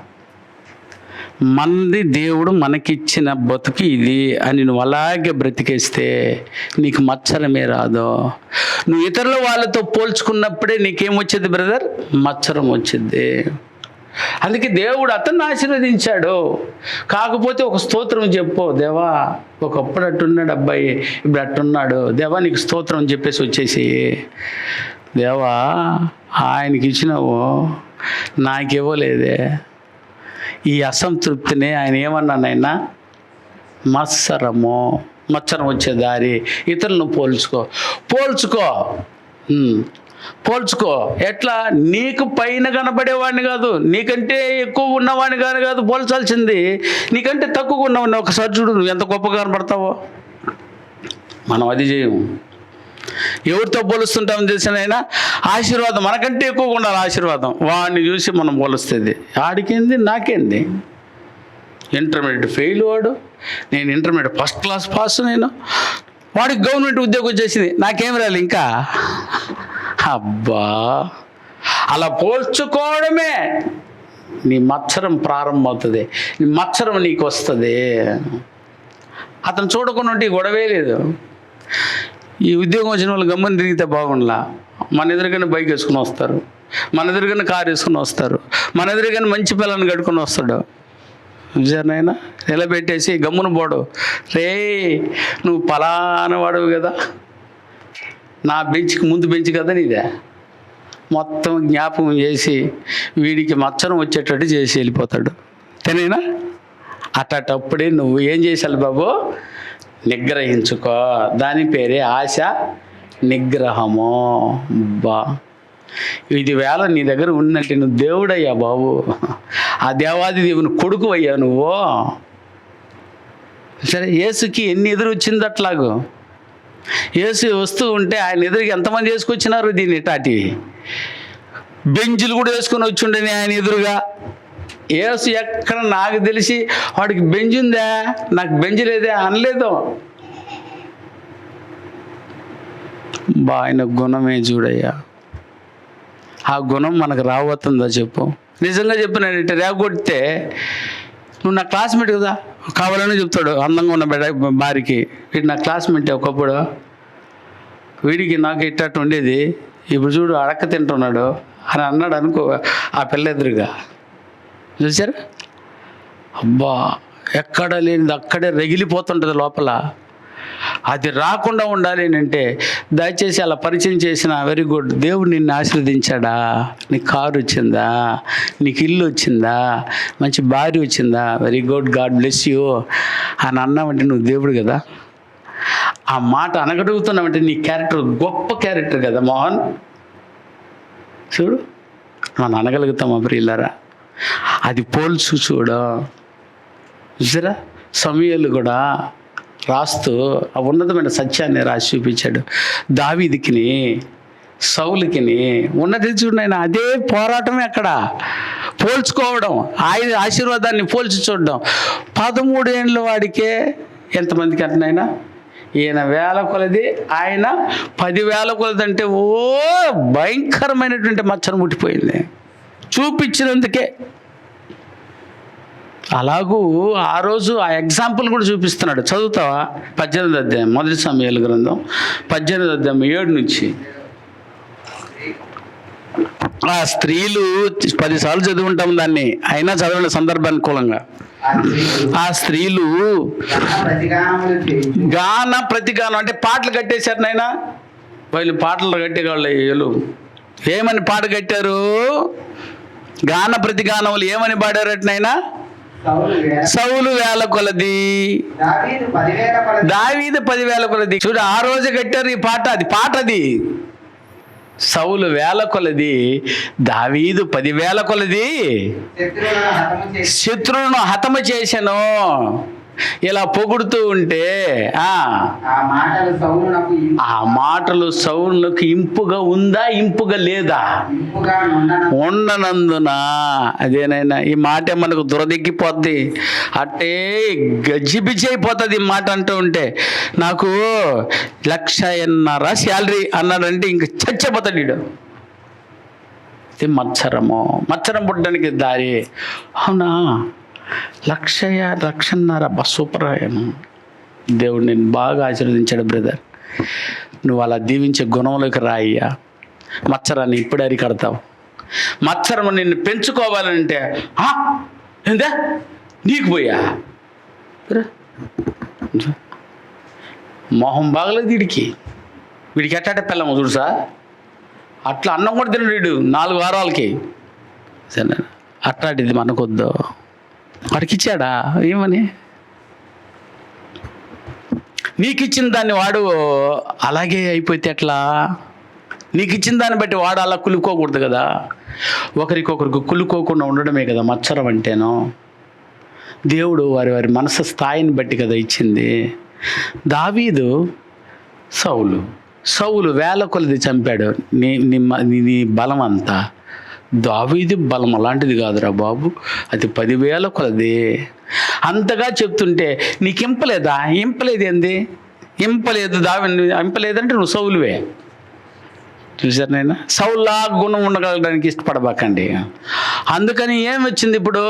మనది దేవుడు మనకిచ్చిన బతుకు ఇది అని నువ్వు అలాగే బ్రతికేస్తే నీకు మత్సరమే రాదు. నువ్వు ఇతరుల వాళ్ళతో పోల్చుకున్నప్పుడే నీకేమొచ్చేది బ్రదర్? మత్సరం వచ్చింది. అందుకే దేవుడు అతన్ని ఆశీర్వదించాడు. కాకపోతే ఒక స్తోత్రం చెప్పు, దేవా ఒకప్పుడు అట్టున్నాడు అబ్బాయి, ఇప్పుడు అట్టున్నాడు, దేవా నీకు స్తోత్రం చెప్పేసి వచ్చేసి, దేవా ఆయనకి ఇచ్చినావు నాకు ఇవ్వలేదే. ఈ అసంతృప్తిని ఆయన ఏమన్నానైనా మత్సరం వచ్చే దారి. ఇతరులను పోల్చుకో. ఎట్లా? నీకు పైన కనబడేవాడిని కాదు, నీకంటే ఎక్కువ ఉన్నవాడిని కాదు పోల్చాల్సింది. నీకంటే తక్కువ ఉన్నవాడిని ఒకసారి చూడు, నువ్వు ఎంత గొప్పగా కనబడతావో. మనం అది చేయము. ఎవరితో పోలుస్తుంటామని తెలిసినైనా ఆశీర్వాదం మనకంటే ఎక్కువగా ఉండాలి. ఆశీర్వాదం వాడిని చూసి మనం పోలుస్తుంది. ఆడికేంది నాకేంది? ఇంటర్మీడియట్ ఫెయిల్ వాడు, నేను ఇంటర్మీడియట్ ఫస్ట్ క్లాస్ పాస్, వాడికి గవర్నమెంట్ ఉద్యోగం వచ్చేసింది, నాకేం రాలి ఇంకా. అబ్బా అలా పోల్చుకోవడమే నీ మత్సరం ప్రారంభమవుతుంది. నీ మత్సరం నీకు వస్తుంది. అతను చూడకుండా ఉంటే గొడవే లేదు. ఈ ఉద్యోగం వచ్చిన వాళ్ళు గమ్మని తిరిగితే బాగుండలా. మన ఎదురుగానే బైక్ వేసుకుని వస్తారు, మన ఎదురుగానే కారు వేసుకుని వస్తారు, మన ఎదురుగానే మంచి పిల్లని కట్టుకుని వస్తాడు. నిజానైనా నిలబెట్టేసి గమ్మున పోడు. రే నువ్వు పలానా వాడవు కదా, నా బెంచ్కి ముందు బెంచ్ కదా నీదే, మొత్తం జ్ఞాపకం చేసి వీడికి మత్సరం వచ్చేటట్టు చేసి వెళ్ళిపోతాడు. తెనేనా? అట్టప్పుడే నువ్వు ఏం చేసాలి బాబు? నిగ్రహించుకో. దాని పేరే ఆశ నిగ్రహము. ఇది వేళ నీ దగ్గర ఉందంటే నువ్వు దేవుడయ్యా బాబు, ఆ దేవాది దేవుని కొడుకు అయ్యా నువ్వు. సరే, యేసుకి ఎన్ని ఎదురు వచ్చింది అట్లాగూ. యేసు వస్తూ ఉంటే ఆయన ఎదురుకి ఎంతమంది వేసుకొచ్చినారు దీన్ని టాటి బెంచులు కూడా వేసుకొని వచ్చి ఉండని ఆయన ఎదురుగా. యేసు ఎక్కడ నాకు తెలిసి వాడికి బెంచ్ ఉందా, నాకు బెంచ్ లేదే అనలేదు. ఆయన గుణమే చూడయ్యా. ఆ గుణం మనకు రాబోతుందా చెప్పు? నిజంగా చెప్పినాడంటే రేగొడితే నువ్వు నా క్లాస్మేట్ కదా కావాలని చెప్తాడు అందంగా ఉన్న భార్యకి, వీడు నా క్లాస్మేట్ ఒకప్పుడు, వీడికి నాకు ఇట్టట్టు ఉండేది, ఇప్పుడు చూడు అడక్క తింటున్నాడు అని అన్నాడు అనుకో ఆ పిల్ల ఎదురుగా. చూసారా? అబ్బా ఎక్కడ లేనిది అక్కడే రగిలిపోతుంటుంది లోపల. అది రాకుండా ఉండాలి అంటే దయచేసి అలా పరిచయం చేసిన వెరీ గుడ్. దేవుడు నిన్ను ఆశీర్వదించాడా? నీకు కారు వచ్చిందా, నీకు ఇల్లు వచ్చిందా, మంచి భార్య వచ్చిందా, very good, God bless you అని అన్నావంటే నువ్వు దేవుడు కదా. ఆ మాట అనగలుగుతున్నావంటే నీ క్యారెక్టర్ గొప్ప క్యారెక్టర్ కదా మోహన్. చూడు మనం అనగలుగుతామా ప్రియులారా? అది పోల్చు చూడ. చూసారా? సమూయేలు కూడా రాస్తూ ఆ ఉన్నతమైన సత్యాన్ని రాసి చూపించాడు. దావీదుకిని సౌలుకిని ఉన్నది చూడండి. అదే పోరాటమే అక్కడ పోల్చుకోవడం, ఆయన ఆశీర్వాదాన్ని పోల్చి చూడడం. 13 ఏళ్ళ వాడికే ఎంతమందికి అంటున్నాయినా, ఈయన 1000 కొలది, ఆయన 10,000 కొలది. అంటే ఓ భయంకరమైనటువంటి మచ్చను ముట్టిపోయింది చూపించినందుకే. అలాగూ ఆ రోజు ఆ ఎగ్జాంపుల్ కూడా చూపిస్తున్నాడు. చదువుతావా? 18వ అధ్యాయం, 1 సమూయేలు గ్రంథం 18వ అధ్యాయం 7 నుంచి. ఆ స్త్రీలు 10 సార్లు చదువుకుంటాం దాన్ని, అయినా చదవండి సందర్భానుకూలంగా. ఆ స్త్రీలు గాన ప్రతిగానం అంటే పాటలు కట్టేశారు నాయన. వీళ్ళు పాటలు కట్టేవాళ్ళు. వీళ్ళు ఏమని పాట కట్టారు? గాన ప్రతిగానములు ఏమని పాడారట నాయన? సౌలు వేల కొలది, దావీదు 10,000 కొలది. చూడు, ఆ రోజు కట్టారు ఈ పాట. అది పాట. అది సౌలు 1000 కొలది, దావీదు 10,000 కొలది శత్రువులను హతము చేశాను. ఇలా పొగుడుతూ ఉంటే ఆ మాటలు సౌలునకు ఇంపుగా ఉందా, ఇంపుగా లేదా? ఉండనందున. అదేనైనా ఈ మాట మనకు దురదెక్కిపోద్ది, అట్టే గజిబిజి అయిపోతుంది ఈ మాట అంటూ ఉంటే. నాకు 1,500,000 శాలరీ అన్నాడంటే ఇంక చచ్చిపోతాడు వీడు. మత్సరం పుట్టడానికి దారి. అవునా? 1,00,000 సూపర్. దేవుడు నేను బాగా ఆశీర్వదించాడు బ్రదర్. నువ్వు అలా దీవించే గుణంలోకి రాయ్యా. మత్సరాన్ని ఇప్పుడు అరికడతావు. మత్సరము నిన్ను పెంచుకోవాలంటే ఏందా నీకు పోయా మొహం బాగలేదు వీడికి ఎట్టాటే పిల్లము చూడుసా. అట్లా అన్నం కూడా తినడు వీడు 4 వారాలకి. సరే, అట్లాంటిది మనకొద్దు. వాడికి ఇచ్చాడా? ఏమని? నీకు ఇచ్చిన దాన్ని వాడు అలాగే అయిపోతే ఎట్లా? నీకు ఇచ్చిన దాన్ని బట్టి వాడు అలా కులుకోకూడదు కదా. ఒకరికొకరికి కులుకోకుండా ఉండడమే కదా మత్సరం అంటేనో. దేవుడు వారి వారి మనసు స్థాయిని బట్టి కదా ఇచ్చింది. దావీదు సౌలు 1000 కొలది చంపాడు. నీ బలం అంతా. దావీదు బలం అలాంటిది కాదురా బాబు, అది 10,000 కొలది. అంతగా చెప్తుంటే నీకు ఇంపలేదా? ఇంపలేదు ఏంది? ఇంపలేదు. ఇంపలేదంటే నువ్వు సౌలువే. చూసారు నైనా? సౌల్లా గుణం ఉండగలడానికి ఇష్టపడబాకండి. అందుకని ఏం వచ్చింది ఇప్పుడు?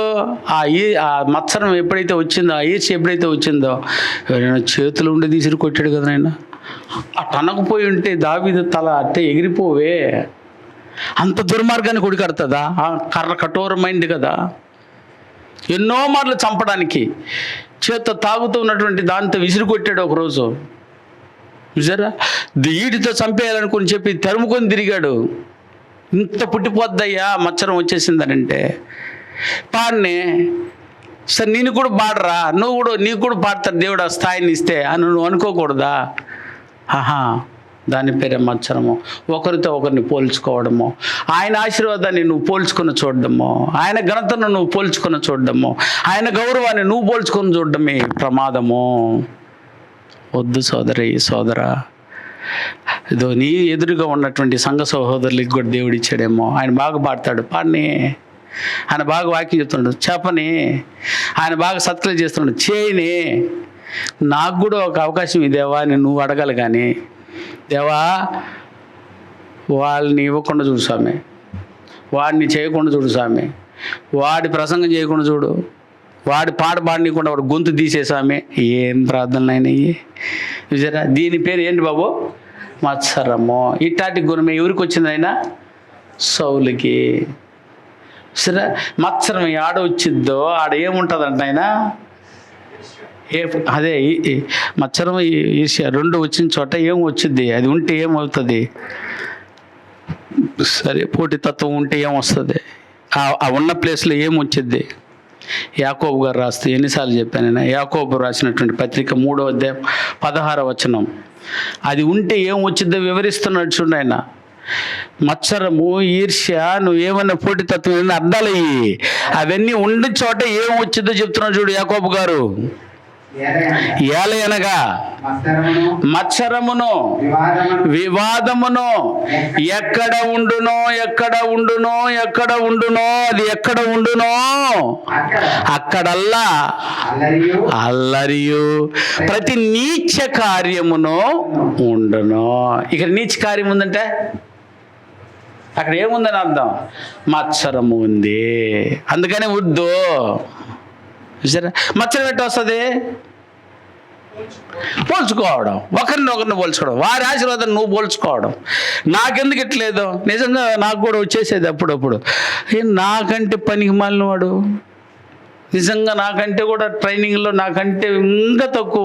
ఆ మత్సరం ఎప్పుడైతే వచ్చిందో, ఆ ఈర్ష్య ఎప్పుడైతే వచ్చిందో, ఎవరైనా చేతులు ఉండి తీసిరి కొట్టాడు కదా నాయన. అటు అనకపోయి ఉంటే దావీదు తల అట్టే ఎగిరిపోవే. అంత దుర్మార్గాన్ని కొడికడుతుందా? కఠోరమైంది కదా. ఎన్నో మార్లు చంపడానికి చేత్తో తాగుతూ ఉన్నటువంటి దాంతో విసిరి కొట్టాడు ఒకరోజు. చూసారా? ఈడితో చంపేయాలనుకుని చెప్పి తరుముకొని తిరిగాడు. ఇంత పుట్టిపోద్దయ్యా మత్సరం వచ్చేసిందనంటే. పాడిని సరే నేను కూడా పాడరా, నీకు కూడా పాడతారు దేవుడు ఆ స్థాయిని ఇస్తే అని నువ్వు అనుకోకూడదా? దాని పేరే మత్సరము. ఒకరితో ఒకరిని పోల్చుకోవడము, ఆయన ఆశీర్వాదాన్ని నువ్వు పోల్చుకొని చూడడము, ఆయన ఘనతను నువ్వు పోల్చుకొని చూడడము, ఆయన గౌరవాన్ని నువ్వు పోల్చుకొని చూడడమే ప్రమాదము. వద్దు సోదరా. ఇదో నీ ఎదురుగా ఉన్నటువంటి సంఘ సహోదరులకి కూడా దేవుడు ఇచ్చాడేమో. ఆయన బాగా పాడతాడు, పాడిని. ఆయన బాగా వాక్యం చెప్తున్నాడు, చెప్పని. ఆయన బాగా సత్క్రియ చేస్తున్నాడు, చేయని. నాకు కూడా ఒక అవకాశం ఇదేవా అని నువ్వు అడగాలి. కానీ దేవా వాళ్ళని ఇవ్వకుండా చూడు స్వామి, వాడిని చేయకుండా చూడు స్వామి, వాడి ప్రసంగం చేయకుండా చూడు, వాడి పాట పాడనీయకుండా వాడు గొంతు తీసేసామే. ఏం ప్రార్థనలు అయినాయి చూసారా? దీని పేరు ఏంటి బాబు? మత్సరము. ఇట్లాంటి గుణమే ఎవరికి వచ్చింది? అయినా సౌలుకి. సరే, మత్సరం ఆడ వచ్చిద్దో ఆడ ఏముంటుందంట ఆయన. అదే మత్సరం ఈర్ష్య 2 వచ్చిన చోట ఏం వచ్చింది? అది ఉంటే ఏమవుతుంది? సరే, పోటీతత్వం ఉంటే ఏమొస్తుంది? ఆ ఉన్న ప్లేస్లో ఏమొచ్చింది? యాకోబు గారు రాస్తూ ఎన్నిసార్లు చెప్పాను. యాకోబు రాసినటువంటి పత్రిక 3వ అధ్యాయం 16వ వచనం. అది ఉంటే ఏం వచ్చిందో వివరిస్తున్నాడు చూడండి ఆయన. మత్సరము, ఈర్ష్య, నువ్వేమన్నా పోటీతత్వం ఏమన్నా అర్థాలయ్యి అవన్నీ ఉండి చోట ఏం వచ్చిందో చెప్తున్నాడు చూడు యాకోబు గారు. ఏలయనగా మత్సరమును వివాదమును ఎక్కడ ఉండునో అది ఎక్కడ ఉండునో అక్కడల్లా అల్లరియు ప్రతి నీచ కార్యమును ఉండును. ఇక్కడ నీచ కార్యం ఉందంటే అక్కడ ఏముందని అర్థం? మత్సరము ఉంది. అందుకనే వద్దు. చూసారా? మచ్చరం ఎట్ట వస్తుంది? పోల్చుకోవడం, ఒకరిని పోల్చుకోవడం, వారి ఆశీర్వాదం నువ్వు పోల్చుకోవడం. నాకెందుకు ఇట్లేదు? నిజంగా నాకు కూడా వచ్చేసేది అప్పుడప్పుడు. నాకంటే పనికి మాలిన వాడు, నిజంగా నాకంటే కూడా ట్రైనింగ్లో నాకంటే ఇంకా తక్కువ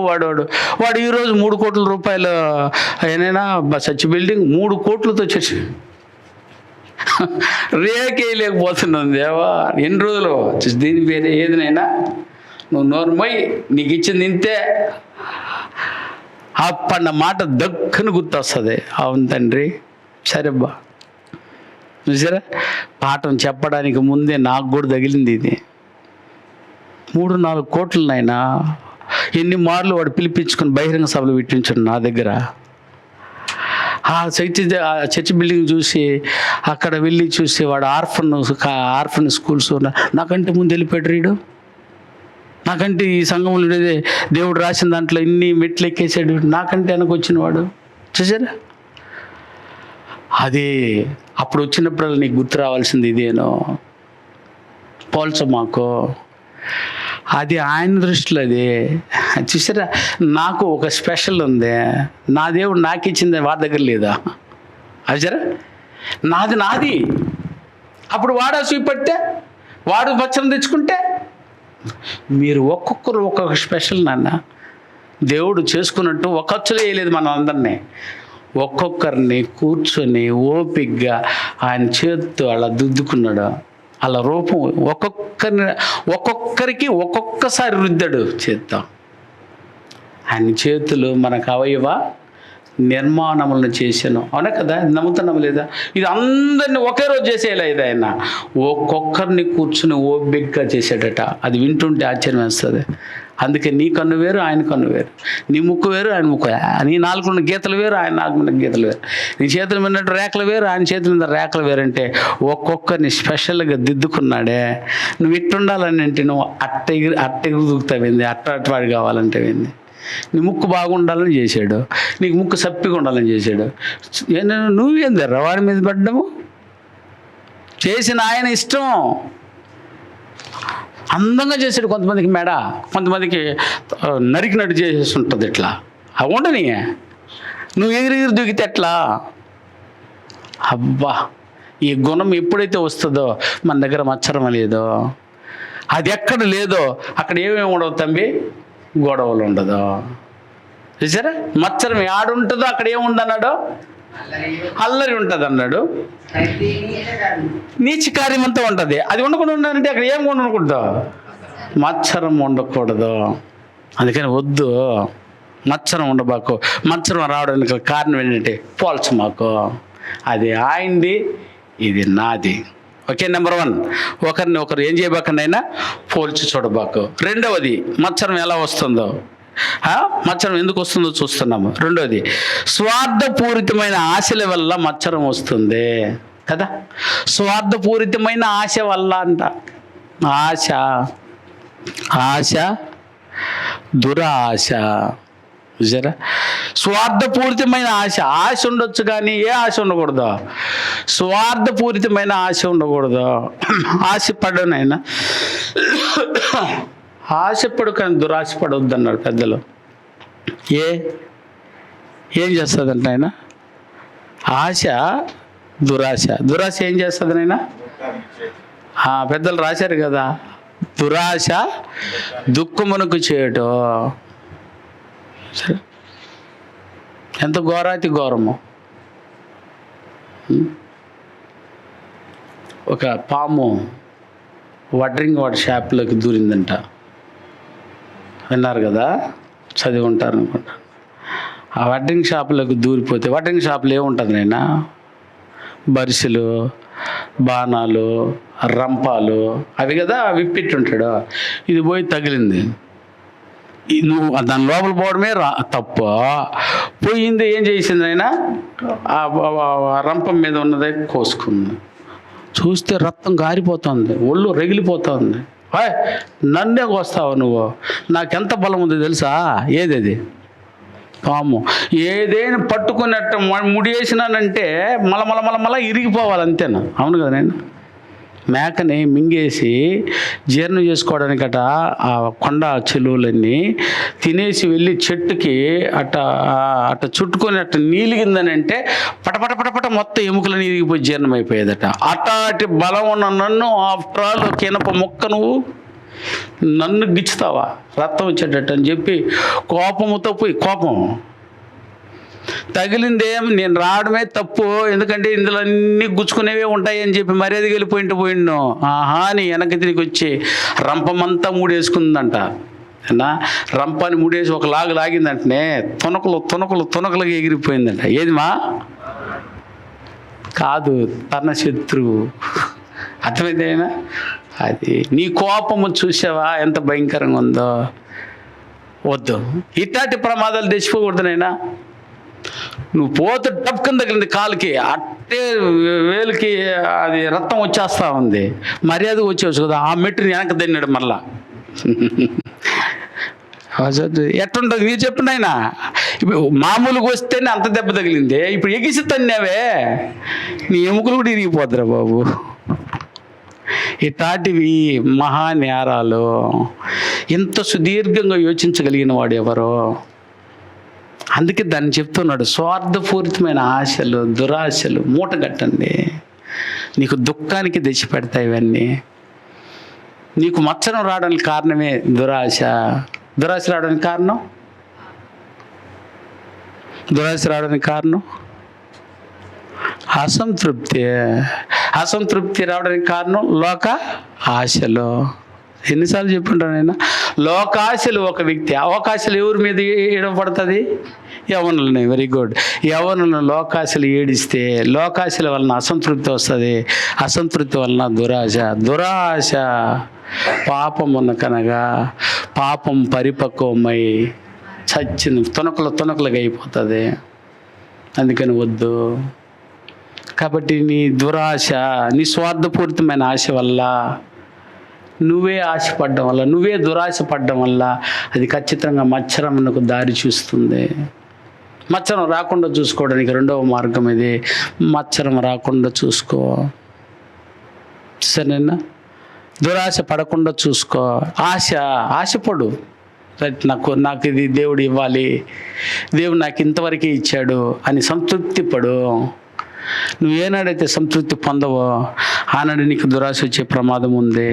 వాడు ఈరోజు 3 కోట్ల రూపాయలు ఏనైనా సచ్ బిల్డింగ్ 3 కోట్లతో చర్చి రేకేయలేకపోతున్నాను. దేవా, ఎన్ని రోజులు దీని పేరు ఏదినైనా నువ్వు నోరుమై, నీకు ఇచ్చింది ఇంతే. అప్పన్న మాట దక్కని గుర్తొస్తుంది. అవును తండ్రి, సరేబ్బా. చూసారా, పాఠం చెప్పడానికి ముందే నాకు కూడా తగిలింది ఇది. 3-4 కోట్లనైనా ఎన్ని మార్లు వాడు పిలిపించుకొని బహిరంగ సభలు పెట్టించాడు నా దగ్గర. ఆ చర్చ్ బిల్డింగ్ చూసి అక్కడ వెళ్ళి చూసి వాడు ఆర్ఫన్ స్కూల్స్ నాకంటే ముందు వెళ్ళిపోయాడు రీడు. నాకంటే ఈ సంఘంలో దేవుడు రాసిన దాంట్లో ఇన్ని మెట్లు ఎక్కేసాడు, నాకంటే వెనక వచ్చిన వాడు. చూసారా, అదే అప్పుడు వచ్చినప్పుడు నీకు గుర్తు రావాల్సింది ఇదేనో. పోల్చమాకో, అది ఆయన దృష్టిలో అది. చూసారా, నాకు ఒక స్పెషల్ ఉంది. నా దేవుడు నాకు ఇచ్చింది వాడి దగ్గర లేదా? అది సరే, నాది. అప్పుడు వాడు చూపెడితే, వాడు పచ్చని తెచ్చుకుంటే, మీరు ఒక్కొక్కరు ఒక్కొక్క స్పెషల్ నాన్న. దేవుడు చేసుకున్నట్టు ఒక్కొచ్చలే వేయలేదు మనం అందరినీ. ఒక్కొక్కరిని కూర్చొని ఓపిగ్గా ఆయన చేత్తో అలా దుద్దుకున్నాడు. అలా రూపం ఒక్కొక్కరికి ఒక్కొక్కసారి రుద్దాడు చేత్తో. ఆయన చేతులు మనకు అవయవ నిర్మాణములను చేశాను. అవునా కదా? నమ్ముతున్నాము లేదా? ఇది అందరినీ ఒకే రోజు చేసేయలేదు ఆయన. ఒక్కొక్కరిని కూర్చుని ఓపికగా చేశాడట. అది వింటుంటే ఆశ్చర్యం వేస్తుంది. అందుకే నీ కన్ను వేరు, ఆయన కన్ను వేరు. నీ ముక్కు వేరు, ఆయన ముక్కు. నీ నాలుగున్న గీతలు వేరు, ఆయన నాలుగున్న గీతలు వేరు. నీ చేతుల మీద రేఖలు వేరు, ఆయన చేతుల మీద రేఖలు వేరంటే ఒక్కొక్కరిని స్పెషల్గా దిద్దుకున్నాడే. నువ్వు ఇట్టుండాలని అంటే నువ్వు అట్టెగురు దూకుతావింది, అట్టవాడు కావాలంటే వింది. నీ ముక్కు బాగుండాలని చేశాడు, నీకు ముక్కు సప్పిగా ఉండాలని చేశాడు. నువ్వేందర్రా వాడి మీద పడ్డాము? చేసిన ఆయన ఇష్టం. అందంగా చేసాడు. కొంతమందికి మెడ, కొంతమందికి నరికినట్టు చేసేసి ఉంటుంది. ఇట్లా అవి ఉండని. నువ్వు ఎగిరి దూకితే ఎట్లా? అబ్బా, ఈ గుణం ఎప్పుడైతే వస్తుందో మన దగ్గర మచ్చరం లేదో, అది ఎక్కడ లేదో అక్కడ ఏమేమి ఉండవు తంబి, గొడవలు ఉండదు. చూసారా, మచ్చరం ఆడుంటుందో అక్కడ ఏముందన్నాడు? అల్లరి ఉంటుంది అన్నాడు. నీచ కార్యం అంతా ఉంటుంది. అది ఉండకుండా ఉండాలంటే అక్కడ ఏం ఉండకూడదు? మచ్చరం ఉండకూడదు. అందుకని వద్దు, మచ్చరం ఉండబాకు. మచ్చరం రావడానికి కారణం ఏంటంటే పోల్చమాకు. అది ఆయనది, ఇది నాది. ఓకే, నెంబర్ 1, ఒకరిని ఒకరు ఏం చేయబాకనైనా పోల్చి చూడబాకు. రెండవది, మచ్చరం ఎలా వస్తుందో, మచ్చరం ఎందుకు వస్తుందో చూస్తున్నాము. రెండవది, స్వార్థపూరితమైన ఆశల వల్ల మచ్చరం వస్తుంది కదా. స్వార్థపూరితమైన ఆశ వల్ల అంట. ఆశ దురాశ. చూసారా, స్వార్థపూరితమైన ఆశ ఉండొచ్చు కానీ ఏ ఆశ ఉండకూడదు? స్వార్థపూరితమైన ఆశ ఉండకూడదు. ఆశపడనైనా ఆశపడు కానీ దురాశపడవద్దు అన్నాడు పెద్దలు. ఏం చేస్తుందంట ఆయన? ఆశ దురాశ ఏం చేస్తుంది నాయన? పెద్దలు రాశారు కదా, దురాశ దుఃఖమునకు చేయటం. సరే, ఎంత ఘోరాతి ఘోరము. ఒక పాము వడ్రింగ్ వాటర్ షాప్లోకి దూరిందంట. విన్నారు కదా, చదివి ఉంటారు అనుకుంటా. ఆ వడ్రింగ్ షాపులోకి దూరిపోతే, వడ్రింగ్ షాపులో ఏముంటుంది నాయన? బరిసెలు, బాణాలు, రంపాలు అవి కదా విప్పిట్టుంటాడు. ఇది పోయి తగిలింది. నువ్వు దాని లోపల పోవడమే తప్పు. పోయింది, ఏం చేసింది ఆయన? ఆ రంపం మీద ఉన్నదే కోసుకుంది. చూస్తే రక్తం గారిపోతుంది, ఒళ్ళు రగిలిపోతుంది. నన్నే కోస్తావు నువ్వు? నాకెంత బలం ఉందో తెలుసా? ఏది పాము. ఏదైనా పట్టుకున్నట్టు ముడి వేసినానంటే మళ్ళా ఇరిగిపోవాలి, అంతేనా? అవును కదా నేను? మేకని మింగేసి జీర్ణం చేసుకోవడానికట ఆ కొండ చెలువులన్నీ తినేసి వెళ్ళి చెట్టుకి అట్ట చుట్టుకొని అట్ట నీలిగిందని అంటే పటపట పటపట మొత్తం ఎముకలు నీలిగిపోయి జీర్ణం అయిపోయేదట. అట్లాంటి బలం ఉన్న నన్ను ఆఫ్టర్ ఆల్ కినప మొక్క నువ్వు నన్ను గిచ్చుతావా రక్తం వచ్చేటట్టు అని చెప్పి కోపంతో పోయి, కోపం తగిలిందేం నేను రావడమే తప్పు, ఎందుకంటే ఇందులో అన్నీ గుచ్చుకునేవే ఉంటాయి అని చెప్పి మర్యాదకి వెళ్ళిపోయిండు. ఆహా అని వెనక్కి తిరిగి వచ్చి రంపమంతా మూడేసుకుందంట. రంపాన్ని మూడేసి ఒక లాగిందంటనే తునకలుగా ఎగిరిపోయిందంట. ఏది మా కాదు, తన శత్రువు. అర్థమైందేనా? అది నీ కోపము చూసావా ఎంత భయంకరంగా ఉందో. వద్దు, ఇట్లాంటి ప్రమాదాలు తెచ్చిపోకూడదునైనా. నువ్వు పోతే టప్ కింద తగిలింది కాలుకి, అట్టే వేలుకి అది రక్తం వచ్చేస్తా ఉంది, మర్యాద వచ్చేవచ్చు కదా. ఆ మెట్టుని వెనక తిన్నాడు మళ్ళా. ఎట్టుంటుంది మీరు చెప్పండి ఆయన. ఇప్పుడు మామూలుగా వస్తేనే అంత దెబ్బ తగిలింది, ఇప్పుడు ఎగిసి తన్నావే నీ ఎముకలు కూడా ఇరిగిపోద్దురా బాబు. ఇట్లాంటివి మహానేరాలు. ఇంత సుదీర్ఘంగా యోచించగలిగిన వాడు ఎవరో. అందుకే దాన్ని చెప్తున్నాడు, స్వార్థపూరితమైన ఆశలు, దురాశలు మూటగట్టండి. నీకు దుఃఖానికి తెచ్చిపెడతాయి ఇవన్నీ. నీకు మచ్చరం రావడానికి కారణమే దురాశ. దురాశ రావడానికి కారణం అసంతృప్తి రావడానికి కారణం లోక ఆశలు. ఎన్నిసార్లు చెప్పుంటాను నేను, లోకాశలు ఒక వ్యక్తి. అవకాశాలు ఎవరి మీద ఏడవబడుతుంది? యవ్వనులని. Very good. యవ్వనులను లోకాశలు ఏడిస్తే లోకాశల వలన అసంతృప్తి వస్తుంది, అసంతృప్తి వలన దురాశ పాపమున్న కనగా పాపం పరిపక్వమై చచ్చిన తునకలుగా అయిపోతుంది. అందుకని వద్దు. కాబట్టి నీ దురాశ, నీ స్వార్థపూరితమైన ఆశ వల్ల, నువ్వే ఆశపడడం వల్ల, నువ్వే దురాశ పడడం వల్ల అది ఖచ్చితంగా మచ్చరమునకు దారి చూస్తుంది. మచ్చరం రాకుండా చూసుకోవడానికి రెండవ మార్గం ఇది. మచ్చరం రాకుండా చూసుకో, సరేనా? దురాశ పడకుండా చూసుకో. ఆశపడు. నాకు ఇది దేవుడు ఇవ్వాలి, దేవుడు నాకు ఇంతవరకే ఇచ్చాడు అని సంతృప్తి పడు. నువ్వేనాడైతే సంతృప్తి పొందవో ఆనాడు నీకు దురాశ వచ్చే ప్రమాదం ఉంది.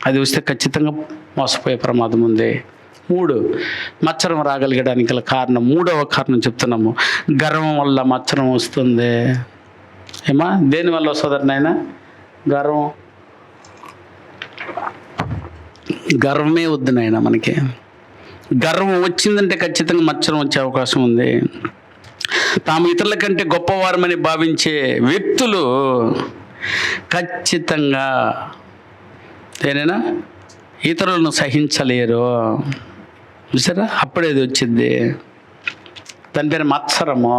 అది వస్తే ఖచ్చితంగా మోసపోయే ప్రమాదం ఉంది. 3, మచ్చరం రాగలిగడానికి గల కారణం, 3వ కారణం చెప్తున్నాము, గర్వం వల్ల మచ్చరం వస్తుంది. ఏమా దేనివల్ల వస్తుంది నాయన? గర్వమే వద్దు నాయన మనకి. గర్వం వచ్చిందంటే ఖచ్చితంగా మచ్చరం వచ్చే అవకాశం ఉంది. తాము ఇతరుల కంటే గొప్పవారమని భావించే వ్యక్తులు ఖచ్చితంగా ఏనైనా ఇతరులను సహించలేరు. చూసారా? అప్పుడేది వచ్చింది, దాని పేరు మత్సరము.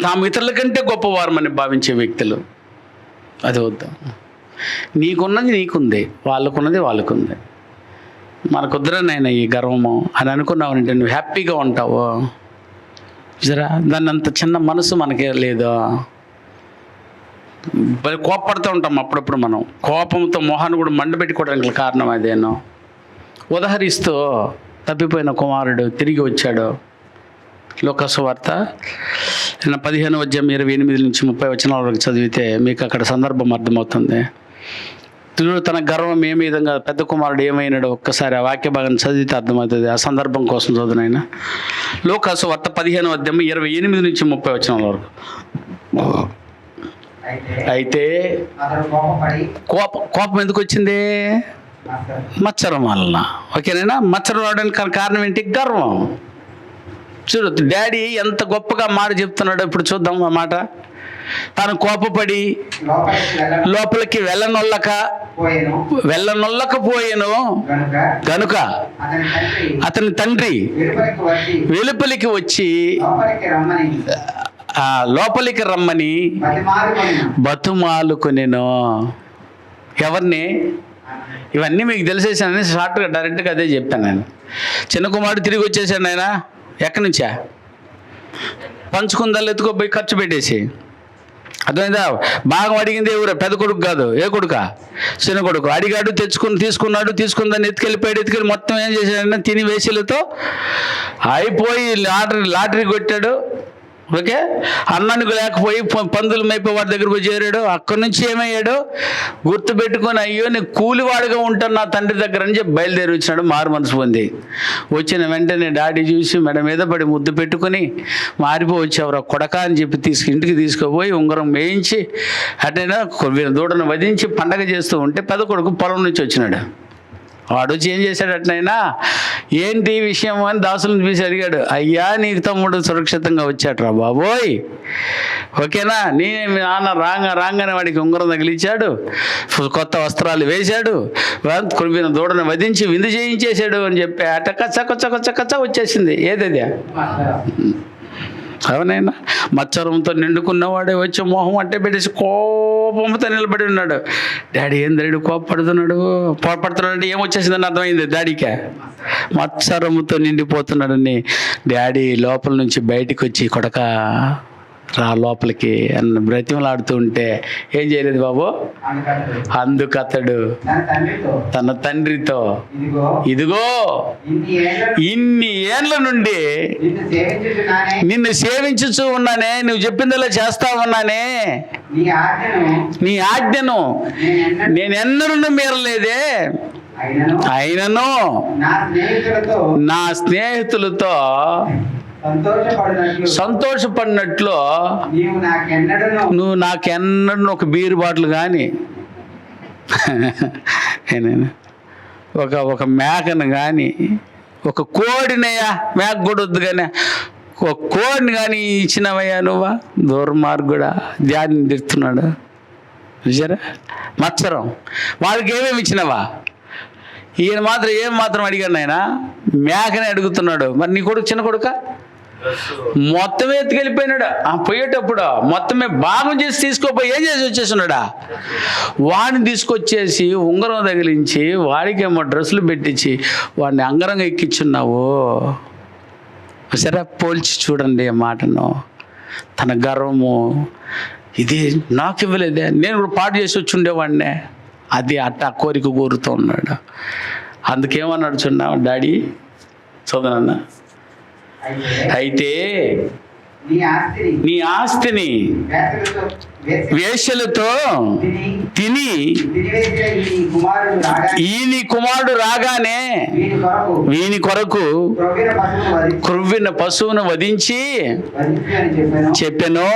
తాము ఇతరుల కంటే గొప్పవారమని భావించే వ్యక్తులు, అది వద్దు. నీకున్నది నీకుంది, వాళ్ళకున్నది వాళ్ళకుంది. మనకుద్దరనైనా ఈ గర్వము అని అనుకున్నావంటే నువ్వు హ్యాపీగా ఉంటావు. చూసారా? దాన్ని అంత చిన్న మనసు మనకే లేదు. కోపడుతూ ఉంటాం అప్పుడప్పుడు. మనం కోపంతో మొహాన్ని కూడా మండబెట్టుకోవడానికి కారణం అదేనో. ఉదహరిస్తూ తప్పిపోయిన కుమారుడు తిరిగి వచ్చాడు. లోకాసు వార్త 15:28-30 వరకు చదివితే మీకు అక్కడ సందర్భం అర్థమవుతుంది. తన గర్వం ఏ విధంగా, పెద్ద కుమారుడు ఏమైనాడో ఒక్కసారి ఆ వాక్య భాగం చదివితే అర్థమవుతుంది. ఆ సందర్భం కోసం చదువునైనా. లోకాసు వార్త 15:28-30 వరకు. అయితే కోపం ఎందుకు వచ్చింది? మచ్చరం వలన. ఓకేనైనా? మచ్చరం రావడానికి కారణం ఏంటి? గర్వం. చూడు, డాడీ ఎంత గొప్పగా మాట చెప్తున్నాడో ఇప్పుడు చూద్దాం. ఆ మాట, తాను కోపపడి లోపలికి వెళ్ళనొల్లకపోయాను గనుక అతని తండ్రి వెలుపలికి వచ్చి లోపలికి రమ్మని బతుమాలుకొనెను. ఎవరిని? ఇవన్నీ మీకు తెలిసేసానని షార్ట్గా డైరెక్ట్గా అదే చెప్పాను నేను. చిన్న కుమారుడు తిరిగి వచ్చేసాడు. ఆయన ఎక్కడి నుంచా? పంచుకుందాలు ఎత్తుకోపోయి ఖర్చు పెట్టేసి అర్థమైందా? భాగం అడిగింది ఎవరు? పెద్ద కొడుకు కాదు. ఏ కొడుక? చిన్న కొడుకు. అడిగాడు, తీసుకున్నాడు, తీసుకుందని ఎత్తుకెళ్ళిపోయాడు. ఎత్తుకెళ్ళి మొత్తం ఏం చేశాడంటే తిని వేసలతో అయిపోయి లాటరీ కొట్టాడు. ఓకే, అన్నానికి లేకపోయి పందులు మేపే వాడి దగ్గర పోయి చేరాడు. అక్కడి నుంచి ఏమయ్యాడు? గుర్తుపెట్టుకొని, అయ్యో నేను కూలివాడుగా ఉంటాను నా తండ్రి దగ్గర అని చెప్పి బయలుదేరి వచ్చినాడు. మారు మనసు పొంది వచ్చిన వెంటనే డాడీ చూసి మెడ మీద పడి ముద్దు పెట్టుకొని, మారిపోయి వచ్చావురా కొడక అని చెప్పి ఇంటికి తీసుకుపోయి ఉంగరం వేయించి అటైనా దూడను వధించి పండగ చేస్తూ ఉంటే పెద్ద కొడుకు పొలం నుంచి వచ్చినాడు. వాడు వచ్చి ఏం చేశాడు? అట్నైనా ఏంటి విషయం అని దాసులను చూసి అడిగాడు. అయ్యా, నీకు తమ్ముడు సురక్షితంగా వచ్చాడురా బాబోయ్, ఓకేనా? మీ నాన్న రాగానే వాడికి ఉంగరం తగిలిచ్చాడు, కొత్త వస్త్రాలు వేశాడు, కొరిపిన దూడను వధించి విందు చేయించేశాడు అని చెప్పి అట కచ్చ వచ్చేసింది. ఏదది? అవునైనా మచ్చరంతో నిండుకున్నవాడే వచ్చి మొహం అంటే పెట్టేసి కోపంతో నిలబడి ఉన్నాడు. డాడీ ఏంద్రేడు కోపడుతున్నాడు అంటే ఏమొచ్చేసిందని అర్థమైంది డాడీకే. మచ్చరముతో నిండిపోతున్నాడని డాడీ లోపల నుంచి బయటికి వచ్చి కొడక రా లోపలికి అన్న బ్రతిమలాడుతూ ఉంటే ఏం చేయలేదు బాబు. అందుకతడు తన తండ్రితో, ఇదిగో ఇన్ని ఏండ్ల నుండి నిన్ను సేవించుచూ ఉన్నానే, నువ్వు చెప్పిందలా చేస్తా ఉన్నానే, నీ ఆజ్ఞను నేనెన్నడూ మీరలేదే, అయినను నా స్నేహితులతో సంతోషపడినట్లు నువ్వు నాకెన్నడూ ఒక బీరు బాటిల్ కానీ ఒక మేకను కానీ ఒక కోడినయ్యా, మేక కూడా వద్దు కానీ ఒక కోడిని కానీ ఇచ్చినవయ్యా నువ్వా? దుర్మార్గుడా, ధ్యానం తిడుతున్నాడు చూసారా? మత్సరం. వాళ్ళకి ఏమేమి ఇచ్చినవా? ఈయన మాత్రం అడిగాడు ఆయన, మేకని అడుగుతున్నాడు. మరి నీ కొడుకు చిన్న కొడుక మొత్తమే ఎత్తుకెళ్ళిపోయినాడు. పోయేటప్పుడు మొత్తమే భాగం చేసి తీసుకోపోయి ఏం చేసి వచ్చేస్తున్నాడా? వాడిని తీసుకొచ్చేసి ఉంగరం తగిలించి వాడికేమో డ్రెస్సులు పెట్టించి వాడిని అంగరంగా ఎక్కించున్నావు. సరే, పోల్చి చూడండి ఆ మాటను. తన గర్వము, ఇది నాకు ఇవ్వలేదే, నేను కూడా పాటు చేసి వచ్చి ఉండేవాడినే, అది అట్ట కోరిక కోరుతూ ఉన్నాడు. అందుకేమన్నాడు చూడ డాడీ, చదవనన్నా, అయితే నీ ఆస్తిని వేశ్యలతో తిని ఈ నీ కుమారుడు రాగానే వీని కొరకు క్రొవ్విన పశువును వధించి చెప్పాను.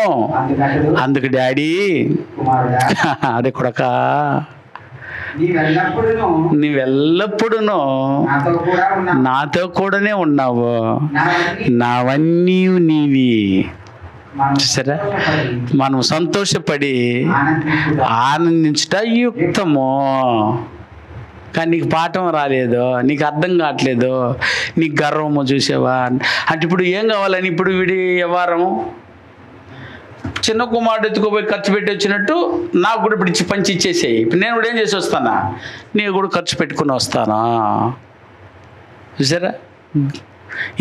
అందుకు డాడీ, అదే కొడక, నీవెల్లప్పుడూ నాతో కూడానే ఉన్నావు, నావన్నీ నీవి. చూసారా? మనం సంతోషపడి ఆనందించుట యుక్తము. కానీ నీకు పాఠం రాలేదు, నీకు అర్థం కావట్లేదు, నీకు గర్వము చూసావా అంటే ఇప్పుడు ఏం కావాలని ఇప్పుడు వీడి వ్యవహారం చిన్న కుమారుడు ఎత్తుకోపోయి ఖర్చు పెట్టి వచ్చినట్టు నాకు కూడా ఇప్పుడు పంచి ఇచ్చేసేయి. ఇప్పుడు నేను కూడా ఏం చేసి వస్తానా? నేను కూడా ఖర్చు పెట్టుకుని వస్తానా? చూసారా?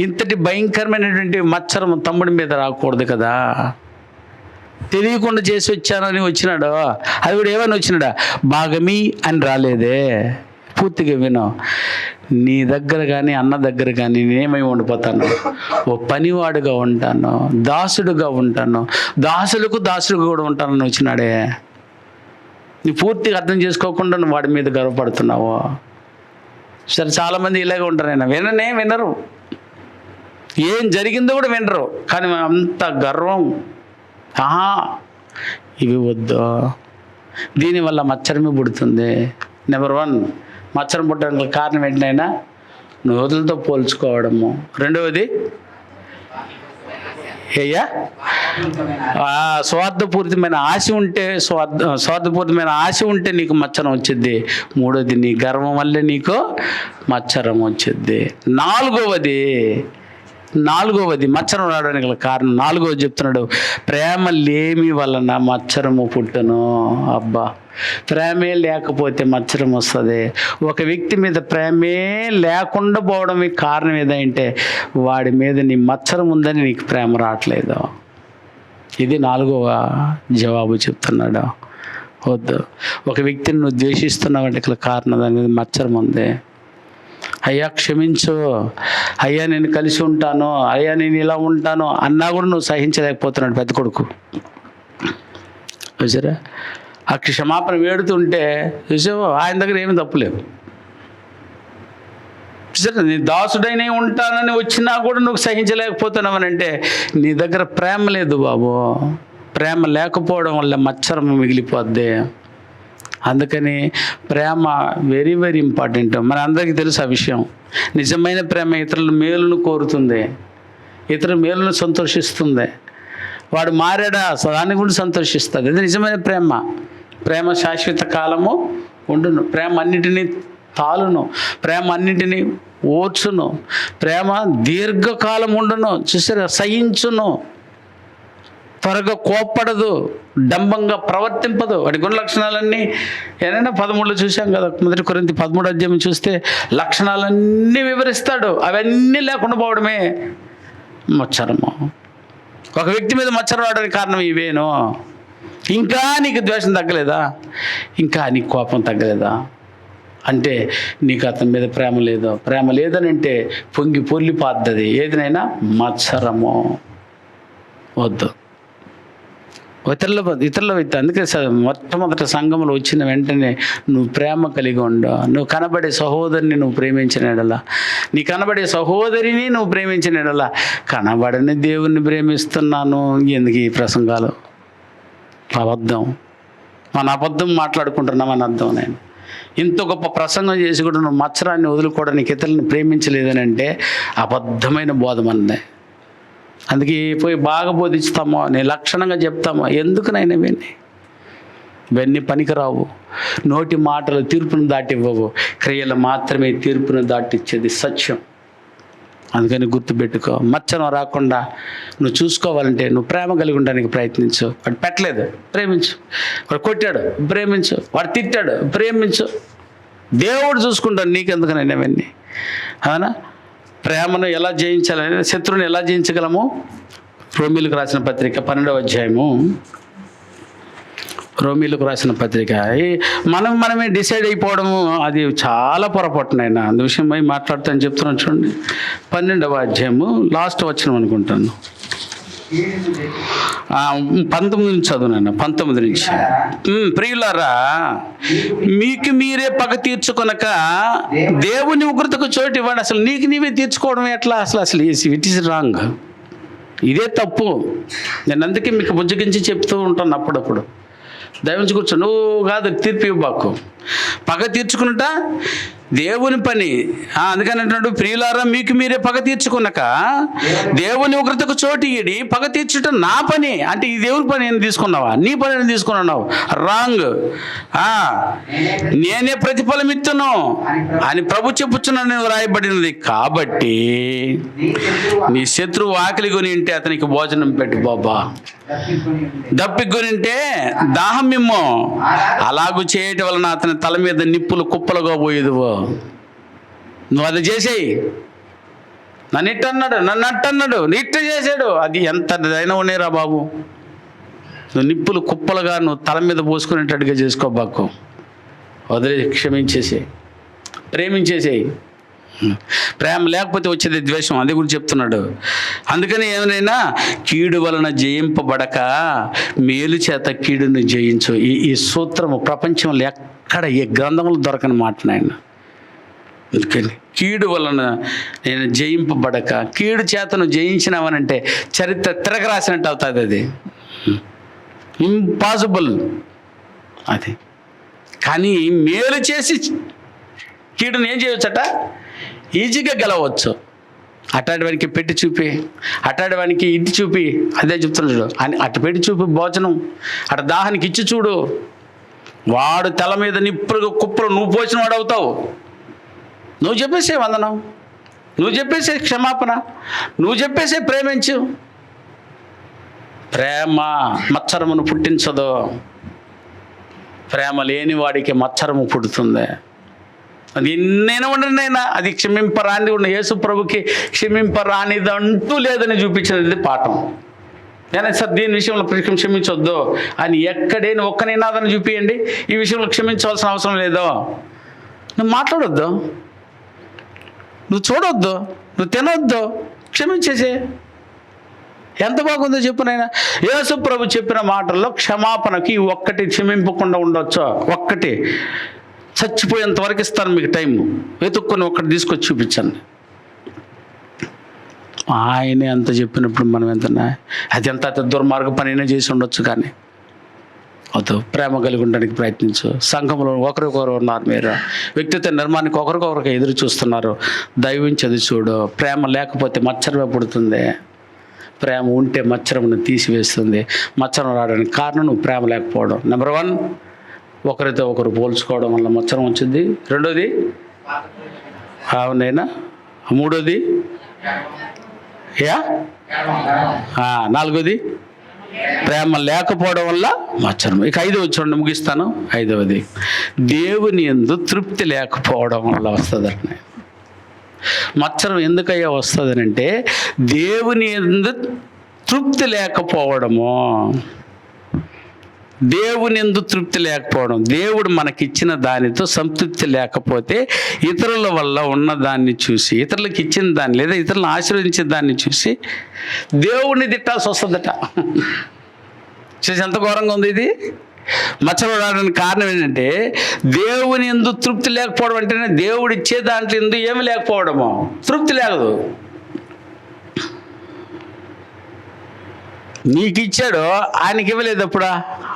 ఇంతటి భయంకరమైనటువంటి మత్సరం తమ్ముడి మీద రాకూడదు కదా. తెలియకుండా చేసి వచ్చానని వచ్చినాడు. అది కూడా ఏమని వచ్చినాడా? భాగమీ అని రాలేదే. పూర్తిగా విను. నీ దగ్గర కానీ అన్న దగ్గర కానీ నేనేమై ఉండిపోతాను? ఓ పనివాడుగా ఉంటాను, దాసుడుగా ఉంటాను, దాసుడుగా కూడా ఉంటానని వచ్చినాడే. నీ పూర్తిగా అర్థం చేసుకోకుండా నువ్వు వాడి మీద గర్వపడుతున్నావు. సరే, చాలామంది ఇలాగే ఉంటారు. వినరు, ఏం జరిగిందో కూడా వినరు. కానీ అంత గర్వం, ఇవి వద్దు. దీనివల్ల మచ్చరమే పుడుతుంది. నెంబర్ 1, మచ్చరం పుట్టడానికి కారణం ఏంటైనా నోదులతో పోల్చుకోవడము. రెండవది స్వార్థపూరితమైన ఆశ ఉంటే నీకు మచ్చరం వచ్చింది. మూడోది, నీ గర్వం వల్లే నీకు మచ్చరం వచ్చింది. నాలుగవది మచ్చరం రావడానికి గల కారణం. 4వది చెప్తున్నాడు, ప్రేమ లేమి వలన మచ్చరము పుట్టును. అబ్బా, ప్రేమే లేకపోతే మచ్చరం వస్తుంది. ఒక వ్యక్తి మీద ప్రేమే లేకుండా పోవడం కారణం ఏదంటే వాడి మీద నీ మచ్చరం ఉందని నీకు ప్రేమ రావట్లేదు. ఇది 4వ జవాబు చెప్తున్నాడు. వద్దు. ఒక వ్యక్తిని నువ్వు ద్వేషిస్తున్నావంటే ఇక్కడ కారణం అనేది మత్సరం ఉంది. అయ్యా క్షమించు, అయ్యా నేను కలిసి ఉంటాను, అయ్యా నేను ఇలా ఉంటాను అన్నా కూడా నువ్వు సహించలేకపోతున్నాడు పెద్ద కొడుకు. చూసారా, ఆ క్షమాపణ వేడుతుంటే చూసావు ఆయన దగ్గర ఏమి తప్పులేవు. చూసారా, నీ దాసుడైనా ఉంటానని వచ్చినా కూడా నువ్వు సహించలేకపోతున్నావని అంటే నీ దగ్గర ప్రేమ లేదు బాబు. ప్రేమ లేకపోవడం వల్ల మత్సరం మిగిలిపోద్ది. అందుకని ప్రేమ వెరీ వెరీ ఇంపార్టెంట్. మన అందరికీ తెలుసు ఆ విషయం. నిజమైన ప్రేమ ఇతరుల మేలును కోరుతుంది, ఇతరుల మేలును సంతోషిస్తుంది. వాడు మారాడా దాన్ని కూడా సంతోషిస్తుంది. అది నిజమైన ప్రేమ. ప్రేమ శాశ్వత కాలము ఉండును, ప్రేమ అన్నిటినీ తాలును, ప్రేమ అన్నిటినీ ఓర్చును, ప్రేమ దీర్ఘకాలం ఉండును. చూసారా, సహించును, త్వరగా కోప్పడదు, డంబంగా ప్రవర్తింపదు. వాటి గుణ లక్షణాలన్నీ ఏదైనా 13లో చూసాం కదా. 1 కొరింథీ 13వ అధ్యాయం చూస్తే లక్షణాలన్నీ వివరిస్తాడు. అవన్నీ లేకుండా పోవడమే మత్సరము. ఒక వ్యక్తి మీద మత్సరం రావడానికి కారణం ఇవేను. ఇంకా నీకు ద్వేషం తగ్గలేదా, ఇంకా నీకు కోపం తగ్గలేదా అంటే నీకు అతని మీద ప్రేమ లేదు. ప్రేమ లేదని అంటే పొంగి పొర్లిపోద్ది ఏదినైనా మత్సరము. వద్దు. ఇతరుల వ్యక్తి. అందుకే మొట్టమొదటి సంఘంలో వచ్చిన వెంటనే నువ్వు ప్రేమ కలిగి ఉండు. నువ్వు కనబడే సహోదరిని నువ్వు ప్రేమించిన ఎడల, నీ కనబడే సహోదరిని నువ్వు ప్రేమించిన ఎడల, కనబడని దేవుణ్ణి ప్రేమిస్తున్నాను ఎందుకు ఈ ప్రసంగాలు? అబద్ధం. మన అబద్ధం మాట్లాడుకుంటున్నామని అర్థం. నేను ఇంత గొప్ప ప్రసంగం చేసి కూడా నువ్వు మత్సరాన్ని వదులుకోవడానికి ఇతరులను ప్రేమించలేదని అంటే అబద్ధమైన బోధ మనదే. అందుకే పోయి బాగా బోధిస్తామో, నేను లక్షణంగా చెప్తామో, ఎందుకునైనా ఇవన్నీ పనికిరావు. నోటి మాటలు తీర్పును దాటివ్వవు, క్రియలు మాత్రమే తీర్పును దాటిచ్చేది సత్యం. అందుకని గుర్తుపెట్టుకో. మచ్చనం రాకుండా నువ్వు చూసుకోవాలంటే నువ్వు ప్రేమ కలిగి ఉండడానికి ప్రయత్నించు. వాడు పెట్టలేదు, ప్రేమించు. వాడు కొట్టాడు, ప్రేమించు. వాడు తిట్టాడు, ప్రేమించు. దేవుడు చూసుకుంటాడు, నీకెందుకనైనా ఇవన్నీ. అవునా? ప్రేమను ఎలా జయించాలని, శత్రువుని ఎలా జయించగలము? రోమీలకు రాసిన పత్రిక 12వ అధ్యాయము. రోమీలకు రాసిన పత్రిక. మనమే డిసైడ్ అయిపోవడము అది చాలా పొరపాటు. నేను అందు విషయం పోయి మాట్లాడుతాను చెప్తున్నాను చూడండి. 12వ అధ్యాయము లాస్ట్ వచనం అనుకుంటాను. 19 నుంచి చదువునన్న. 19 నుంచి. ప్రియులారా, మీకు మీరే పగ తీర్చుకొనక దేవుని ఉగ్రతకు చోటు ఇవ్వండి. అసలు నీకు నీవే తీర్చుకోవడం ఎట్లా? అసలు ఇట్ ఈస్ రాంగ్. ఇదే తప్పు. నేను అందుకే మీకు బుజ్జగించి చెప్తూ ఉంటాను అప్పుడప్పుడు. దయవుంచి కూర్చో. నువ్వు కాదు తీర్పు ఇవ్వబాకు. పగ తీర్చుకున్నట దేవుని పని. అందుకని అంటున్నాడు, ప్రియులారా మీకు మీరే పగ తీర్చుకున్నాక దేవుని ఉగ్రతకు చోటు ఇయ్యడి. పగ తీర్చుట నా పని. అంటే ఈ దేవుని పని నేను తీసుకున్నావా? నీ పని నేను తీసుకున్నావు. రాంగ్. నేనే ప్రతిఫలం ఇత్తును అని ప్రభు చెప్పుచున్నాను నేను రాయబడినది. కాబట్టి నీ శత్రువు ఆకలి కొని ఉంటే అతనికి భోజనం పెట్టు బాబా. దప్పికొని ఉంటే దాహం మిమ్మో. అలాగూ చేయటం వలన అతని తల మీద నిప్పులు కుప్పలుగా పోయేదువో. నువ్వు అది చేసేయి. నన్ను ఇట్టన్నాడు, నన్ను అట్టన్నాడు, ఇట్ట చేశాడు. అది ఎంత అయినా ఉన్నాయిరా బాబు. నువ్వు నిప్పులు కుప్పలుగా నువ్వు తల మీద పోసుకునేటట్టుగా చేసుకోబాకు. వదిలే, క్షమించేసేయి, ప్రేమించేసేయి. ప్రేమ లేకపోతే వచ్చేది ద్వేషం. అది కూడా చెప్తున్నాడు. అందుకని ఏమైనా కీడు వలన జయింపబడక మేలు చేత కీడును జయించు. ఈ సూత్రము ప్రపంచంలో ఎక్కడ ఏ గ్రంథంలో దొరకని మాట నాయన. అందుకని కీడు వలన నేను జయింపబడక, కీడు చేతను జయించినావనంటే చరిత్ర తిరగరాసినట్టు అవుతుంది. అది ఇంపాసిబుల్. అది కానీ మేలు చేసి కీడును ఏం చేయవచ్చట? ఈజీగా గెలవచ్చు. అటాడవానికి పెట్టి చూపి, అటాడవానికి ఇంటి చూపి, అదే చెప్తున్నాడు. అటు పెట్టి చూపి భోజనం, అటు దాహానికి ఇచ్చి చూడు. వాడు తల మీద నిప్పులు కుప్పలు నువ్వు పోసిన వాడు అవుతావు. నువ్వు చెప్పేసే వందనం, నువ్వు చెప్పేసే క్షమాపణ, నువ్వు చెప్పేసే ప్రేమించు. ప్రేమ మత్సరమును పుట్టించదు. ప్రేమ లేని వాడికి మత్సరము పుడుతుంది. అది ఎన్నైనా ఉండండి అయినా అది క్షమింపరానిది ఉన్న యేసు ప్రభుకి క్షమింపరానిదంటూ లేదని చూపించినది పాఠం. ఏనా సార్ దీని విషయంలో క్షమించొద్దు అని ఎక్కడైనా ఒక్క నినాదాన్ని చూపియండి, ఈ విషయంలో క్షమించవలసిన అవసరం లేదో. నువ్వు మాట్లాడొద్దు, నువ్వు చూడొద్దు, నువ్వు తినొద్దు, క్షమించేసే. ఎంత బాగుందో చెప్పు నాయన. యేసు ప్రభు చెప్పిన మాటల్లో క్షమాపణకి ఒక్కటి క్షమింపకుండా ఉండొచ్చు. ఒక్కటి చచ్చిపోయేంత వరకు ఇస్తాను మీకు టైం, వెతుక్కొని ఒక్కటి తీసుకొచ్చి చూపించండి. ఆయనే అంత చెప్పినప్పుడు మనం అది ఎంత దుర్మార్గ పనైనా చేసి ఉండొచ్చు, కానీ వద్దు. ప్రేమ కలిగి ఉండడానికి ప్రయత్నించు. సంఘంలో ఒకరికొకరు ఉన్నారు, మీరు వ్యక్తిత్వ నిర్మాణానికి ఒకరికొకరికి ఎదురు చూస్తున్నారు, దైవించది చూడు. ప్రేమ లేకపోతే మచ్చరమే పుడుతుంది, ప్రేమ ఉంటే మచ్చరమును తీసివేస్తుంది. మచ్చరం రావడానికి కారణం నువ్వు ప్రేమ లేకపోవడం. నెంబర్ 1, ఒకరితో ఒకరు పోల్చుకోవడం వల్ల మచ్చరం వచ్చింది. రెండోది అవునైనా. మూడోది నాలుగోది ప్రేమ లేకపోవడం వల్ల మచ్చరం. ఇక 5వ చూడండి, ముగిస్తాను. 5వది దేవుని యందు తృప్తి లేకపోవడం వల్ల వస్తుందండి. మచ్చరం ఎందుకయ్యా వస్తుందనంటే దేవుని యందు తృప్తి లేకపోవడము. దేవుని యందు తృప్తి లేకపోవడం, దేవుడు మనకిచ్చిన దానితో సంతృప్తి లేకపోతే ఇతరుల వల్ల ఉన్న దాన్ని చూసి, ఇతరులకు ఇచ్చిన దాన్ని లేదా ఇతరులను ఆశీర్వదించిన దాన్ని చూసి దేవుడిని తిట్టాల్సి వస్తుందట. చూసి ఎంత ఘోరంగా ఉంది ఇది. మచ్చలు రావడానికి కారణం ఏంటంటే దేవుని యందు తృప్తి లేకపోవడం అంటేనే దేవుడు ఇచ్చే దాంట్లో ఎందు ఏమి లేకపోవడము, తృప్తి లేదు. నీకు ఇచ్చాడు, ఆయనకి ఇవ్వలేదు.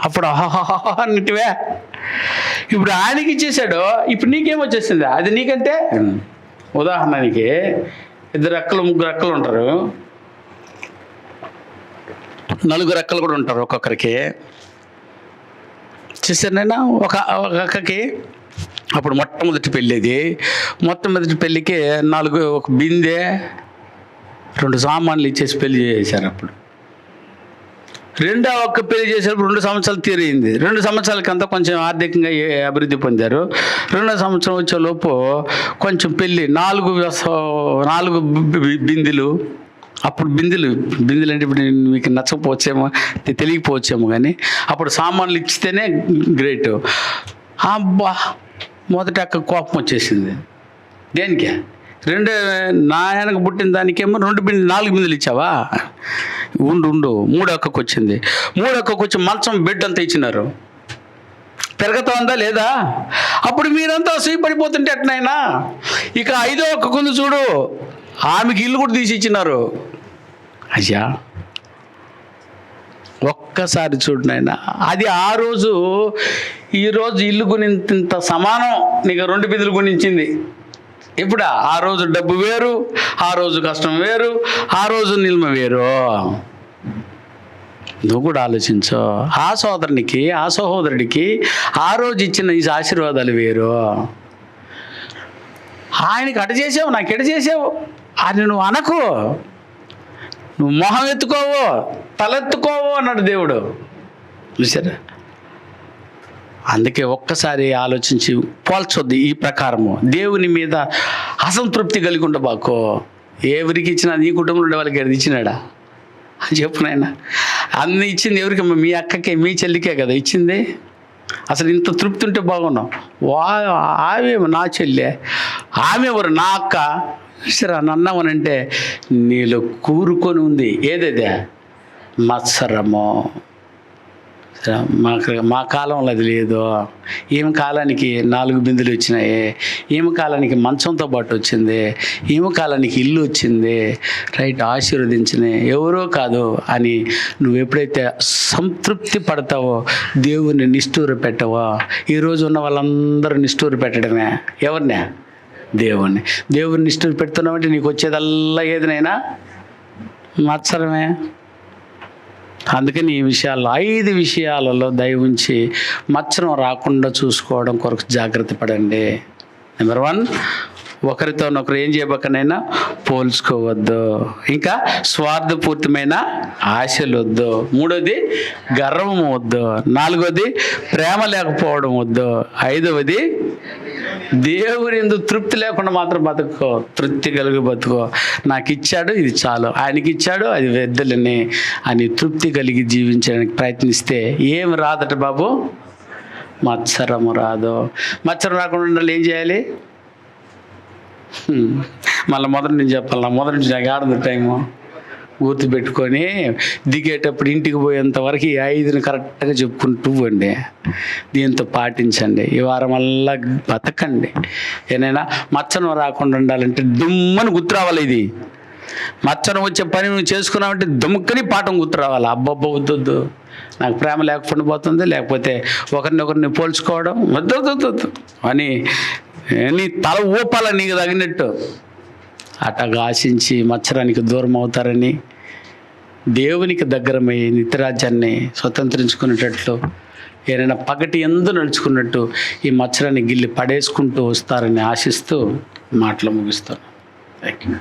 అప్పుడు అన్నిటివే. ఇప్పుడు ఆయనకి ఇచ్చేసాడు, ఇప్పుడు నీకేమొచ్చేసింది? అది నీకంటే. ఉదాహరణకి 2 రెక్కలు 3 రెక్కలు ఉంటారు, 4 రెక్కలు కూడా ఉంటారు ఒక్కొక్కరికి. చూసానైనా ఒక అక్కకి అప్పుడు మొట్టమొదటి పెళ్ళిది. మొట్టమొదటి పెళ్ళికి 4 ఒక బిందె 2 సామాన్లు ఇచ్చేసి పెళ్లి చేశారు. అప్పుడు రెండో ఒక్క పెళ్లి చేసేటప్పుడు 2 సంవత్సరాలు తీరైంది. 2 సంవత్సరాలకంతా కొంచెం ఆర్థికంగా అభివృద్ధి పొందారు. 2వ సంవత్సరం వచ్చేలోపు కొంచెం పెళ్ళి 4 బిందెలు. అప్పుడు బిందెలు అంటే ఇప్పుడు మీకు నచ్చకపోవచ్చేమో, తెలియకపోవచ్చేమో, కానీ అప్పుడు సామాన్లు ఇచ్చితేనే గ్రేట్. అబ్బా, మొదట అక్క కోపం వచ్చేసింది. దేనికే? నాయనకు పుట్టిన దానికేమో 4 బిందెలు ఇచ్చావా? ఉండు 3 అక్కకు వచ్చింది. 3 అక్కకు వచ్చి మంచం బెడ్ అంతా ఇచ్చినారు. పెరగతా ఉందా లేదా? అప్పుడు మీరంతా అసూయపడిపోతుంటే ఎట్నైనా. ఇక 5వ అక్కకుంది చూడు, ఆమెకి ఇల్లు కూడా తీసి ఇచ్చినారు. అయ్యా ఒక్కసారి చూడు నాయన, అది ఆ రోజు ఈరోజు ఇల్లు కొనింత సమానం నీకు 2 బిందెలు కొనించింది. ఇప్పుడు ఆ రోజు డబ్బు వేరు, ఆ రోజు కష్టం వేరు, ఆ రోజు నిల్మ వేరు. నువ్వు కూడా ఆలోచించు. ఆ సోదరునికి ఆ సహోదరుడికి ఆ రోజు ఇచ్చిన ఈ ఆశీర్వాదాలు వేరు. ఆయనకి అటు చేసావు, నాకు ఎటు చేసావు అని నువ్వు అనకు. నువ్వు మొహం ఎత్తుకోవు, తలెత్తుకోవు అన్నాడు దేవుడు. చూసారా? అందుకే ఒక్కసారి ఆలోచించి పోల్చొద్దు. ఈ ప్రకారము దేవుని మీద అసంతృప్తి కలిగి ఉండబాకో. ఎవరికి ఇచ్చినా నీ కుటుంబంలో ఉండే వాళ్ళకి ఏది ఇచ్చినాడా చెప్పు నాయన. అన్ని ఇచ్చింది ఎవరికి? మీ అక్కకే, మీ చెల్లికే కదా ఇచ్చింది. అసలు ఇంత తృప్తి ఉంటే బాగున్నావు. ఆమె నా చెల్లె, ఆమె ఎవరు? నా అక్క. సరే నన్నవనంటే నీలో కూరుకొని ఉంది. ఏదేదే? మత్సరము. మా కాలంలో అది లేదు. ఈమె కాలానికి 4 బిందెలు వచ్చినాయి, ఈమె కాలానికి మంచంతో పాటు వచ్చింది, ఈమె కాలానికి ఇల్లు వచ్చింది. రైట్, ఆశీర్వదించినాయి, ఎవరో కాదు అని నువ్వు ఎప్పుడైతే సంతృప్తి పడతావో, దేవుణ్ణి నిష్ఠూర పెట్టవో. ఈరోజు ఉన్న వాళ్ళందరూ నిష్ఠూర పెట్టడమే. ఎవరినే? దేవుణ్ణి నిష్ఠూర పెడుతున్నావంటే నీకు వచ్చేదల్లా ఏదినైనా మత్సరమే. అందుకని ఈ విషయాల్లో 5 విషయాలలో దయ ఉంచి మచ్చరం రాకుండా చూసుకోవడం కొరకు జాగ్రత్త పడండి. నెంబర్ 1, ఒకరితోనొకరు ఏం చేయబోకనైనా పోల్చుకోవద్దు. ఇంకా స్వార్థపూర్తమైన ఆశలు వద్దు. 3వది గర్వం వద్దు. 4వది ప్రేమ లేకపోవడం వద్దు. 5వది దేవుని యందు తృప్తి లేకుండా మాత్రం బతుకో, తృప్తి కలిగి బతుకో. నాకు ఇచ్చాడు, ఇది చాలు, ఆయనకి ఇచ్చాడు, అది వెద్దలని అని తృప్తి కలిగి జీవించడానికి ప్రయత్నిస్తే ఏం రాదట బాబు? మత్సరము రాదు. మత్సరం రాకుండా ఉండాలి ఏం చేయాలి? మళ్ళీ మొదటి నుంచి చెప్పాలి. మొదటి నుంచి నాకు ఆడదు టైము. గుర్తుపెట్టుకొని దిగేటప్పుడు ఇంటికి పోయేంత వరకు ఈ 5ని కరెక్ట్గా చెప్పుకుంటూ పోండి. దీంతో పాటించండి. ఈ వారం వల్ల బతకండి. ఏనైనా మచ్చనం రాకుండా ఉండాలంటే దుమ్మని గుర్తు రావాలి. ఇది మచ్చనం వచ్చే పని నువ్వు చేసుకున్నావంటే దుమ్మకని పాఠం గుర్తు రావాలి. అబ్బబ్బ వద్దొద్దు, నాకు ప్రేమ లేకుండా పోతుంది, లేకపోతే ఒకరినొకరిని పోల్చుకోవడం వద్దొద్దు అని నీ తల ఊపాల నీకు తగినట్టు అటగా ఆశించి మత్సరానికి దూరం అవుతారని, దేవునికి దగ్గరమై నిత్యరాజ్యాన్ని స్వతంత్రించుకునేటట్లు ఏదైనా పగటి ఎందు నడుచుకున్నట్టు ఈ మత్సరాన్ని గిల్లి పడేసుకుంటూ వస్తారని ఆశిస్తూ మాటలు ముగిస్తాను. Thank you.